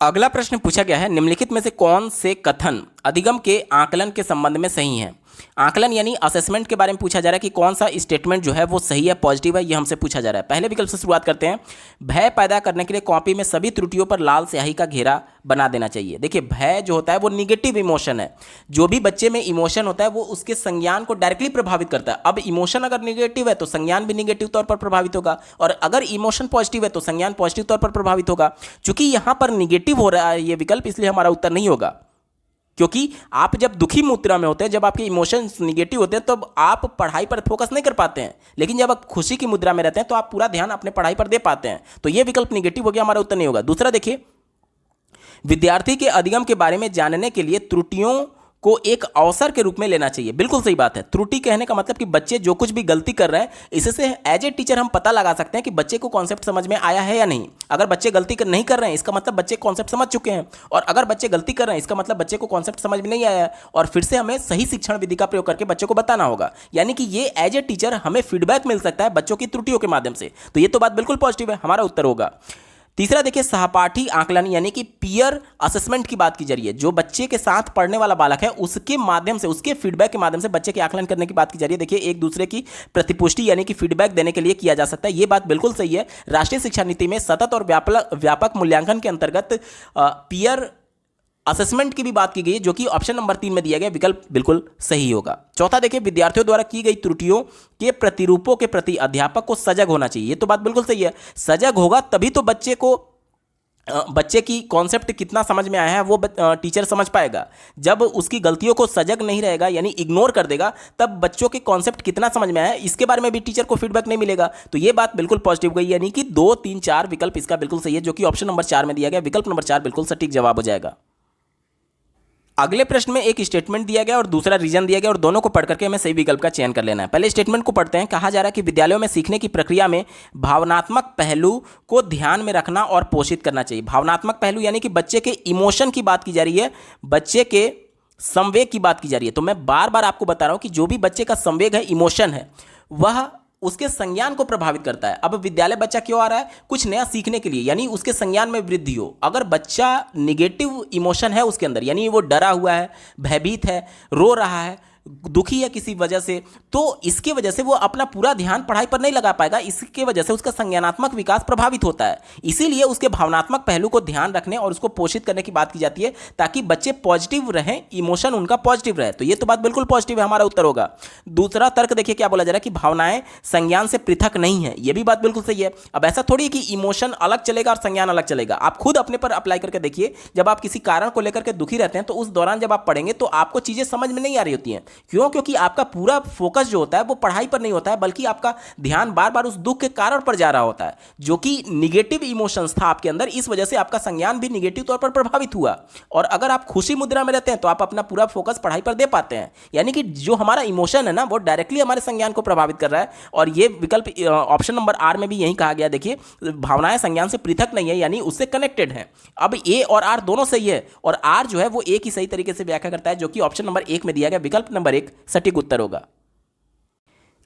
अगला प्रश्न पूछा गया है, निम्नलिखित में से कौन से कथन अधिगम के आकलन के संबंध में सही हैं। आकलन यानी असेसमेंट के बारे में पूछा जा रहा है कि कौन सा स्टेटमेंट जो है वो सही है, पॉजिटिव है, ये हमसे पूछा जा रहा है। पहले विकल्प से शुरुआत करते हैं, भय पैदा करने के लिए कॉपी में सभी त्रुटियों पर लाल स्याही का घेरा बना देना चाहिए। देखिए, भय जो होता है वो निगेटिव इमोशन है, जो भी बच्चे में इमोशन होता है वो उसके संज्ञान को डायरेक्टली प्रभावित करता है। अब इमोशन अगर निगेटिव है तो संज्ञान भी निगेटिव तौर पर प्रभावित होगा, और अगर इमोशन पॉजिटिव है तो संज्ञान पॉजिटिव तौर पर प्रभावित होगा। चूंकि यहां पर निगेटिव हो रहा है ये विकल्प, इसलिए हमारा उत्तर नहीं होगा, क्योंकि आप जब दुखी मुद्रा में होते हैं, जब आपके इमोशंस निगेटिव होते हैं, तब आप पढ़ाई पर फोकस नहीं कर पाते हैं, लेकिन जब आप खुशी की मुद्रा में रहते हैं तो आप पूरा ध्यान अपने पढ़ाई पर दे पाते हैं, तो यह विकल्प निगेटिव हो गया, हमारा उत्तर नहीं होगा। दूसरा देखिए, विद्यार्थी के अधिगम के बारे में जानने के लिए त्रुटियों को एक अवसर के रूप में लेना चाहिए। बिल्कुल सही बात है। त्रुटि कहने का मतलब कि बच्चे जो कुछ भी गलती कर रहे हैं, इससे एज ए टीचर हम पता लगा सकते हैं कि बच्चे को कॉन्सेप्ट समझ में आया है या नहीं। अगर बच्चे गलती नहीं कर रहे हैं, इसका मतलब बच्चे कॉन्सेप्ट समझ चुके हैं, और अगर बच्चे गलती कर रहे हैं, इसका मतलब बच्चे को कॉन्सेप्ट समझ में नहीं आया है, और फिर से हमें सही शिक्षण विधि का प्रयोग करके बच्चों को बताना होगा। यानी कि ये एज ए टीचर हमें फीडबैक मिल सकता है बच्चों की त्रुटियों के माध्यम से, तो ये तो बात बिल्कुल पॉजिटिव है, हमारा उत्तर होगा। तीसरा देखिए, सहपाठी आकलन यानी कि पीयर असेसमेंट की बात की जा रही है। जो बच्चे के साथ पढ़ने वाला बालक है उसके माध्यम से, उसके फीडबैक के माध्यम से बच्चे के आकलन करने की बात की जा रही है। देखिए, एक दूसरे की प्रतिपुष्टि यानी कि फीडबैक देने के लिए किया जा सकता है, ये बात बिल्कुल सही है। राष्ट्रीय शिक्षा नीति में सतत और व्यापक मूल्यांकन के अंतर्गत पीयर असेसमेंट की भी बात की गई है, जो कि ऑप्शन नंबर 3 में दिया गया विकल्प बिल्कुल सही होगा। चौथा देखिए, विद्यार्थियों द्वारा की गई त्रुटियों के प्रतिरूपों के प्रति अध्यापक को सजग होना चाहिए। ये तो बात बिल्कुल सही है, सजग होगा तभी तो बच्चे को बच्चे की कॉन्सेप्ट कितना समझ में आया है वो टीचर समझ पाएगा। जब उसकी गलतियों को सजग नहीं रहेगा यानी इग्नोर कर देगा, तब बच्चों के कॉन्सेप्ट कितना समझ में आया है इसके बारे में भी टीचर को फीडबैक नहीं मिलेगा। तो ये बात बिल्कुल पॉजिटिव गई, यानी कि 2, 3, 4 विकल्प इसका बिल्कुल सही है, जो कि ऑप्शन नंबर 4 में दिया गया। विकल्प नंबर 4 बिल्कुल सटीक जवाब हो जाएगा। अगले प्रश्न में एक स्टेटमेंट दिया गया और दूसरा रीजन दिया गया, और दोनों को पढ़ करके हमें सही विकल्प का चयन कर लेना है। पहले स्टेटमेंट को पढ़ते हैं। कहा जा रहा है कि विद्यालयों में सीखने की प्रक्रिया में भावनात्मक पहलू को ध्यान में रखना और पोषित करना चाहिए। भावनात्मक पहलू यानी कि बच्चे के इमोशन की बात की जा रही है, बच्चे के संवेग की बात की जा रही है। तो मैं बार बार आपको बता रहा हूं कि जो भी बच्चे का संवेग है, इमोशन है, वह उसके संज्ञान को प्रभावित करता है। अब विद्यालय बच्चा क्यों आ रहा है? कुछ नया सीखने के लिए, यानी उसके संज्ञान में वृद्धि हो। अगर बच्चा निगेटिव इमोशन है उसके अंदर, यानी वो डरा हुआ है, भयभीत है, रो रहा है, दुखी है किसी वजह से, तो इसके वजह से वो अपना पूरा ध्यान पढ़ाई पर नहीं लगा पाएगा। इसके वजह से उसका संज्ञानात्मक विकास प्रभावित होता है। इसीलिए उसके भावनात्मक पहलू को ध्यान रखने और उसको पोषित करने की बात की जाती है, ताकि बच्चे पॉजिटिव रहें, इमोशन उनका पॉजिटिव रहे। तो ये तो बात बिल्कुल पॉजिटिव है, हमारा उत्तर होगा। दूसरा तर्क देखिए क्या बोला जा रहा है कि भावनाएं संज्ञान से पृथक नहीं है। ये भी बात बिल्कुल सही है। अब ऐसा थोड़ी है कि इमोशन अलग चलेगा और संज्ञान अलग चलेगा। आप खुद अपने पर अप्लाई करके देखिए, जब आप किसी कारण को लेकर के दुखी रहते हैं तो उस दौरान जब आप पढ़ेंगे तो आपको चीजें समझ में नहीं आ रही होती हैं। क्यों? क्योंकि आपका पूरा फोकस जो होता है वो पढ़ाई पर नहीं होता है, बल्कि आपका ध्यान बार बार उस दुख के कारण पर जा रहा होता है, जो कि निगेटिव इमोशंस था आपके अंदर। इस वजह से आपका संज्ञान भी निगेटिव तौर पर प्रभावित हुआ। और अगर आप खुशी मुद्रा में रहते हैं तो आप अपना पूरा फोकस पढ़ाई पर दे पाते हैं। यानी कि जो हमारा इमोशन है ना, वो डायरेक्टली हमारे संज्ञान को प्रभावित कर रहा है। और ये विकल्प ऑप्शन नंबर आर में भी यही कहा गया। देखिए, भावनाएं संज्ञान से पृथक नहीं है, यानी उससे कनेक्टेड है। अब ए और आर दोनों सही है, और आर जो है वो ए की सही तरीके से व्याख्या करता है, जो कि ऑप्शन नंबर 1 में दिया गया। विकल्प नंबर 1 सटीक उत्तर होगा।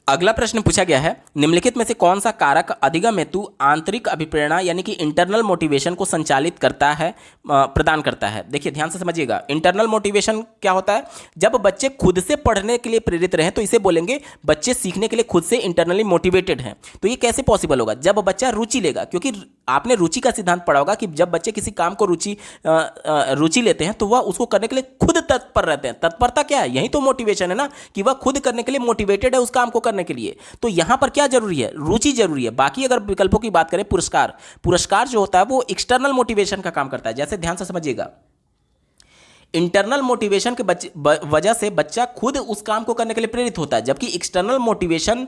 अगला प्रश्न पूछा गया है, निम्नलिखित में से कौन सा कारक अधिगम हेतु आंतरिक अभिप्रेरणा यानी कि इंटरनल मोटिवेशन को संचालित करता है, प्रदान करता है। देखिए ध्यान से समझिएगा, इंटरनल मोटिवेशन क्या होता है? जब बच्चे खुद से पढ़ने के लिए प्रेरित रहे तो इसे बोलेंगे बच्चे सीखने के लिए खुद से इंटरनली मोटिवेटेड हैं। तो ये कैसे पॉसिबल होगा? जब बच्चा रुचि लेगा, क्योंकि आपने रुचि का सिद्धांत पढ़ा होगा कि जब बच्चे किसी काम को रुचि लेते हैं तो वह उसको करने के लिए खुद तत्पर रहते हैं। तत्परता क्या है? यही तो मोटिवेशन है ना, कि वह खुद करने के लिए मोटिवेटेड है उस काम को करने के लिए। तो यहां पर क्या जरूरी है? रुचि जरूरी है। बाकी अगर विकल्पों की बात करें, पुरस्कार जो होता है वो एक्सटर्नल मोटिवेशन का काम करता है। जैसे ध्यान से समझिएगा, इंटरनल मोटिवेशन के वजह से बच्चा खुद उस काम को करने के लिए प्रेरित होता है, जबकि एक्सटर्नल मोटिवेशन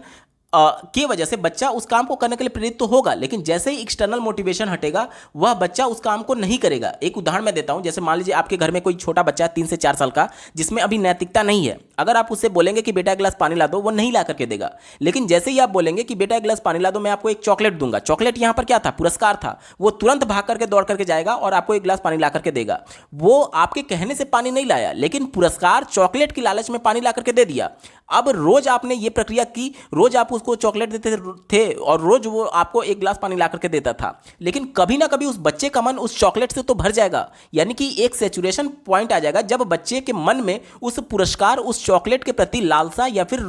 की वजह से बच्चा उस काम को करने के लिए प्रेरित तो होगा, लेकिन जैसे ही एक्सटर्नल मोटिवेशन हटेगा वह बच्चा उस काम को नहीं करेगा। एक उदाहरण मैं देता हूं, जैसे मान लीजिए आपके घर में कोई छोटा बच्चा है 3 से 4 साल का, जिसमें अभी नैतिकता नहीं है। अगर आप उससे बोलेंगे कि बेटा एक गिलास पानी ला दो, वो नहीं ला करके देगा। लेकिन जैसे ही आप बोलेंगे कि बेटा एक गिलास पानी ला दो, मैं आपको एक चॉकलेट दूंगा, चॉकलेट यहां पर क्या था? पुरस्कार था। वो तुरंत भाग करके दौड़ करके जाएगा और आपको एक गिलास पानी ला करके देगा। वो आपके कहने से पानी नहीं लाया, लेकिन पुरस्कार चॉकलेट की लालच में पानी ला करके दे दिया। अब रोज आपने ये प्रक्रिया की, रोज आप उसको चॉकलेट देते थे और रोज वो आपको एक गिलास पानी ला करके देता था, लेकिन कभी ना कभी उस बच्चे का मन उस चॉकलेट से तो भर जाएगा। यानी कि एक सैचुरेशन पॉइंट आ जाएगा जब बच्चे के मन में उस पुरस्कार, उस चॉकलेट के प्रति लालसा या फिर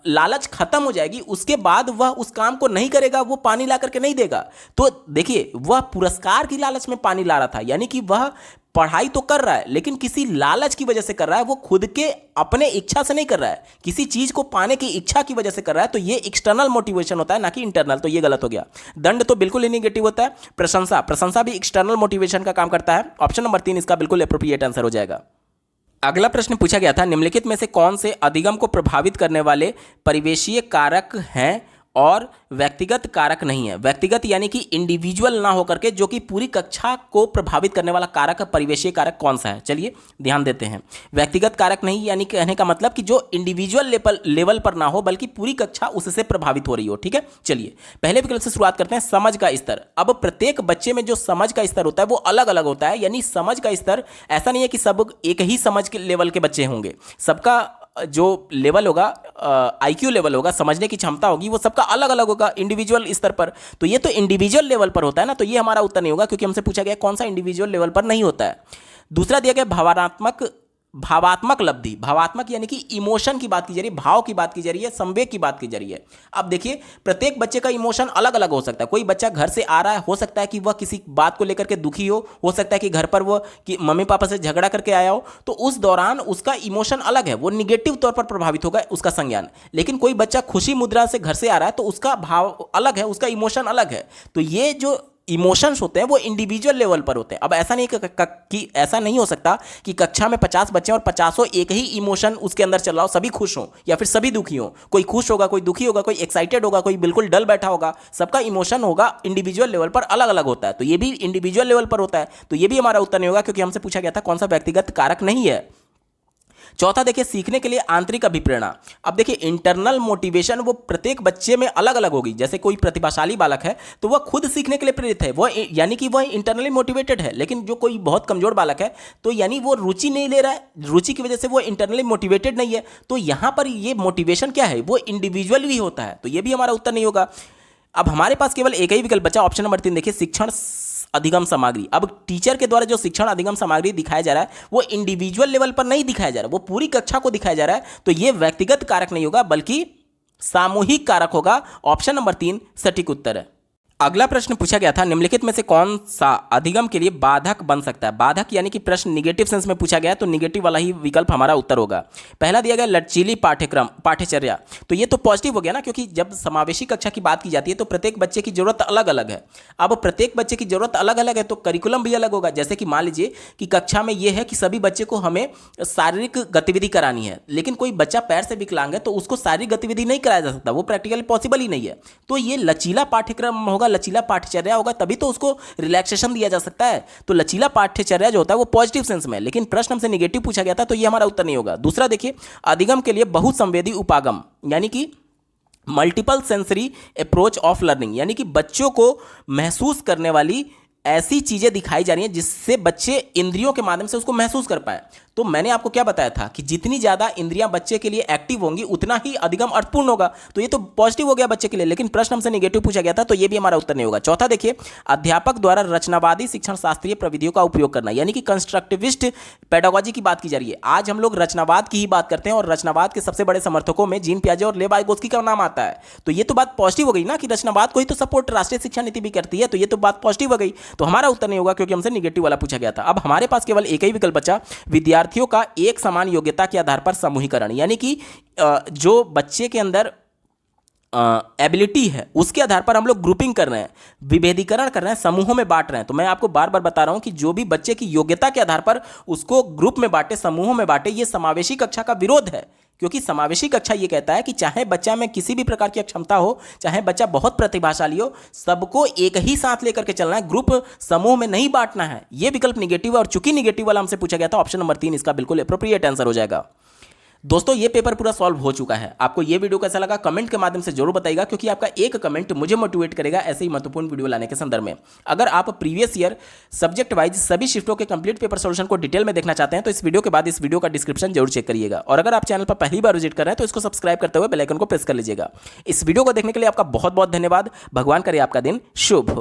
लालच खत्म हो जाएगी। उसके बाद वह उस काम को नहीं करेगा, वो पानी ला करके नहीं देगा। तो देखिए, वह पुरस्कार की लालच में पानी ला रहा था, यानी कि वह पढ़ाई तो कर रहा है लेकिन किसी लालच की वजह से कर रहा है। वो खुद के अपने इच्छा से नहीं कर रहा है, किसी चीज को पाने की इच्छा की वजह से कर रहा है। तो ये एक्सटर्नल मोटिवेशन होता है, ना कि इंटरनल। तो ये गलत हो गया। दंड तो बिल्कुल ही नेगेटिव होता है। प्रशंसा भी एक्सटर्नल मोटिवेशन का काम करता है। ऑप्शन नंबर 3 इसका बिल्कुल एप्रोप्रिएट आंसर हो जाएगा। अगला प्रश्न पूछा गया था, निम्नलिखित में से कौन से अधिगम को प्रभावित करने वाले परिवेशीय कारक हैं और व्यक्तिगत कारक नहीं है? व्यक्तिगत यानी कि इंडिविजुअल ना होकर के, जो कि पूरी कक्षा को प्रभावित करने वाला कारक, परिवेशीय कारक कौन सा है? चलिए ध्यान देते हैं। व्यक्तिगत कारक नहीं, यानी कहने का मतलब कि जो इंडिविजुअल लेवल पर ना हो, बल्कि पूरी कक्षा उससे प्रभावित हो रही हो। ठीक है, चलिए पहले विकल्प से शुरुआत करते हैं। समझ का स्तर। अब प्रत्येक बच्चे में जो समझ का स्तर होता है वो अलग अलग होता है। यानी समझ का स्तर ऐसा नहीं है कि सब एक ही समझ के लेवल के बच्चे होंगे। सबका जो लेवल होगा, आईक्यू लेवल होगा, समझने की क्षमता होगी, वो सबका अलग अलग होगा इंडिविजुअल स्तर पर। तो ये तो इंडिविजुअल लेवल पर होता है ना, तो ये हमारा उत्तर नहीं होगा, क्योंकि हमसे पूछा गया कौन सा इंडिविजुअल लेवल पर नहीं होता है। दूसरा दिया गया भावात्मक लब्धि। भावात्मक यानी कि इमोशन की बात की जा रही है, भाव की बात की जा रही है, संवेग की बात की जा रही है। अब देखिए, प्रत्येक बच्चे का इमोशन अलग अलग हो सकता है। कोई बच्चा घर से आ रहा है, हो सकता है कि वह किसी बात को लेकर के दुखी हो सकता है कि घर पर वो कि मम्मी पापा से झगड़ा करके आया हो, तो उस दौरान उसका इमोशन अलग है, वो निगेटिव तौर पर प्रभावित होगा उसका संज्ञान। लेकिन कोई बच्चा खुशी मुद्रा से घर से आ रहा है तो उसका भाव अलग है, उसका इमोशन अलग है। तो ये जो इमोशंस होते हैं वो इंडिविजुअल लेवल पर होते हैं। अब ऐसा नहीं कि ऐसा नहीं हो सकता कि कक्षा में 50 बच्चे और 50 एक ही इमोशन उसके अंदर चल रहा हो, सभी खुश हों या फिर सभी दुखी हों। कोई खुश होगा, कोई दुखी होगा, कोई एक्साइटेड होगा, कोई बिल्कुल डल बैठा होगा। सबका इमोशन होगा इंडिविजुअल लेवल पर अलग अलग होता है, तो ये भी इंडिविजुअल लेवल पर होता है। तो ये भी हमारा उत्तर नहीं होगा क्योंकि हमसे पूछा गया था कौन सा व्यक्तिगत कारक नहीं है। चौथा देखिए, सीखने के लिए आंतरिक अभिप्रेरणा। अब देखिए इंटरनल मोटिवेशन वो प्रत्येक बच्चे में अलग अलग होगी। जैसे कोई प्रतिभाशाली बालक है तो वह खुद सीखने के लिए प्रेरित है, वो यानी कि वह इंटरनली मोटिवेटेड है। लेकिन जो कोई बहुत कमजोर बालक है तो यानी वो रुचि नहीं ले रहा है, रुचि की वजह से वो इंटरनली मोटिवेटेड नहीं है। तो यहां पर ये मोटिवेशन क्या है, वो इंडिविजुअल भी होता है, तो ये भी हमारा उत्तर नहीं होगा। अब हमारे पास केवल एक ही विकल्प बचा, ऑप्शन नंबर 3 देखिए, शिक्षण अधिगम सामग्री। अब टीचर के द्वारा जो शिक्षण अधिगम सामग्री दिखाया जा रहा है वो इंडिविजुअल लेवल पर नहीं दिखाया जा रहा है, वो पूरी कक्षा को दिखाया जा रहा है। तो ये व्यक्तिगत कारक नहीं होगा बल्कि सामूहिक कारक होगा। ऑप्शन नंबर 3 सटीक उत्तर है। अगला प्रश्न पूछा गया था, निम्नलिखित में से कौन सा अधिगम के लिए बाधक बन सकता है। बाधक यानी कि प्रश्न निगेटिव सेंस में पूछा गया है, तो निगेटिव वाला ही विकल्प हमारा उत्तर होगा। पहला दिया गया लचीली पाठ्यचर्या, तो ये तो पॉजिटिव हो गया ना, क्योंकि जब समावेशी कक्षा की बात की जाती है तो प्रत्येक बच्चे की जरूरत अलग अलग है। अब प्रत्येक बच्चे की जरूरत अलग अलग है तो करिकुलम भी अलग होगा। जैसे कि मान लीजिए कि कक्षा में यह है कि सभी बच्चे को हमें शारीरिक गतिविधि करानी है, लेकिन कोई बच्चा पैर से विकलांग है तो उसको शारीरिक गतिविधि नहीं कराया जा सकता, वो प्रैक्टिकली पॉसिबल ही नहीं है। तो ये लचीला पाठ्यक्रम होगा, लचीला पाठ्यचर्या होगा, तभी तो उसको रिलैक्सेशन दिया जा सकता है। तो लचीला पाठ्यचर्या जो होता है वो पॉजिटिव सेंस में, लेकिन प्रश्न हमसे नेगेटिव पूछा गया था तो ये हमारा उत्तर नहीं होगा। दूसरा देखिए, अधिगम के लिए बहुसंवेदी उपागम यानी कि multiple sensory approach of learning, यानी कि बच्चों को महसूस करने वाली ऐसी चीजें दिखाई जा रही हैं जिससे बच्चे इंद्रियों के माध्यम से उसको महसूस कर पाए। तो मैंने आपको क्या बताया था कि जितनी ज्यादा इंद्रियां बच्चे के लिए एक्टिव होंगी उतना ही अधिगम अर्थपूर्ण होगा। तो ये तो पॉजिटिव हो गया बच्चे के लिए, लेकिन प्रश्न हमसे नेगेटिव पूछा गया था तो ये भी हमारा उत्तर नहीं होगा। चौथा देखिए, अध्यापक द्वारा रचनावादी शिक्षण शास्त्रीय प्रविधियों का उपयोग करना, यानी कि कंस्ट्रक्टिविस्ट पेडागोजी की बात की जा रही है। आज हम लोग रचनावाद की ही बात करते हैं और रचनावाद के सबसे बड़े समर्थकों में जीन पियाजे और लेव वाइगोत्स्की का नाम आता है। तो ये तो बात पॉजिटिव हो गई ना कि रचनावाद को ही तो सपोर्ट राष्ट्रीय शिक्षा नीति भी करती है, तो ये तो बात पॉजिटिव हो गई। तो हमारा उत्तर नहीं होगा क्योंकि हमसे नेगेटिव वाला पूछा गया था। अब हमारे पास केवल एक ही विकल्प बचा, विद्यार्थियों का एक समान योग्यता के आधार पर समूहीकरण, यानी कि जो बच्चे के अंदर एबिलिटी है उसके आधार पर हम लोग ग्रुपिंग कर रहे हैं, विभेदीकरण कर रहे हैं, समूहों में बांट रहे हैं। तो मैं आपको बार बार बता रहा हूं कि जो भी बच्चे की योग्यता के आधार पर उसको ग्रुप में बांटे, समूहों में बांटे, ये समावेशी कक्षा का विरोध है। क्योंकि समावेशी कक्षा ये कहता है कि चाहे बच्चा में किसी भी प्रकार की क्षमता हो, चाहे बच्चा बहुत प्रतिभाशाली हो, सबको एक ही साथ लेकर के चलना है, ग्रुप समूह में नहीं बांटना है। ये विकल्प निगेटिव है और चूंकि निगेटिव वाला हमसे पूछा गया था, ऑप्शन नंबर 3 इसका बिल्कुल एप्रोप्रिएट आंसर हो जाएगा। दोस्तों ये पेपर पूरा सॉल्व हो चुका है। आपको ये वीडियो कैसा लगा कमेंट के माध्यम से जरूर बताइएगा, क्योंकि आपका एक कमेंट मुझे मोटिवेट करेगा ऐसे ही महत्वपूर्ण वीडियो लाने के संदर्भ में। अगर आप प्रीवियस ईयर सब्जेक्ट वाइज सभी शिफ्टों के कंप्लीट पेपर सॉल्यूशन को डिटेल में देखना चाहते हैं तो इस वीडियो के बाद इस वीडियो का डिस्क्रिप्शन जरूर चेक करिएगा। और अगर आप चैनल पर पहली बार विजिट कर रहे हैं तो इसको सब्सक्राइब करते हुए बेल आइकन को प्रेस कर लीजिएगा। इस वीडियो को देखने के लिए आपका बहुत बहुत धन्यवाद। भगवान करे आपका दिन शुभ हो।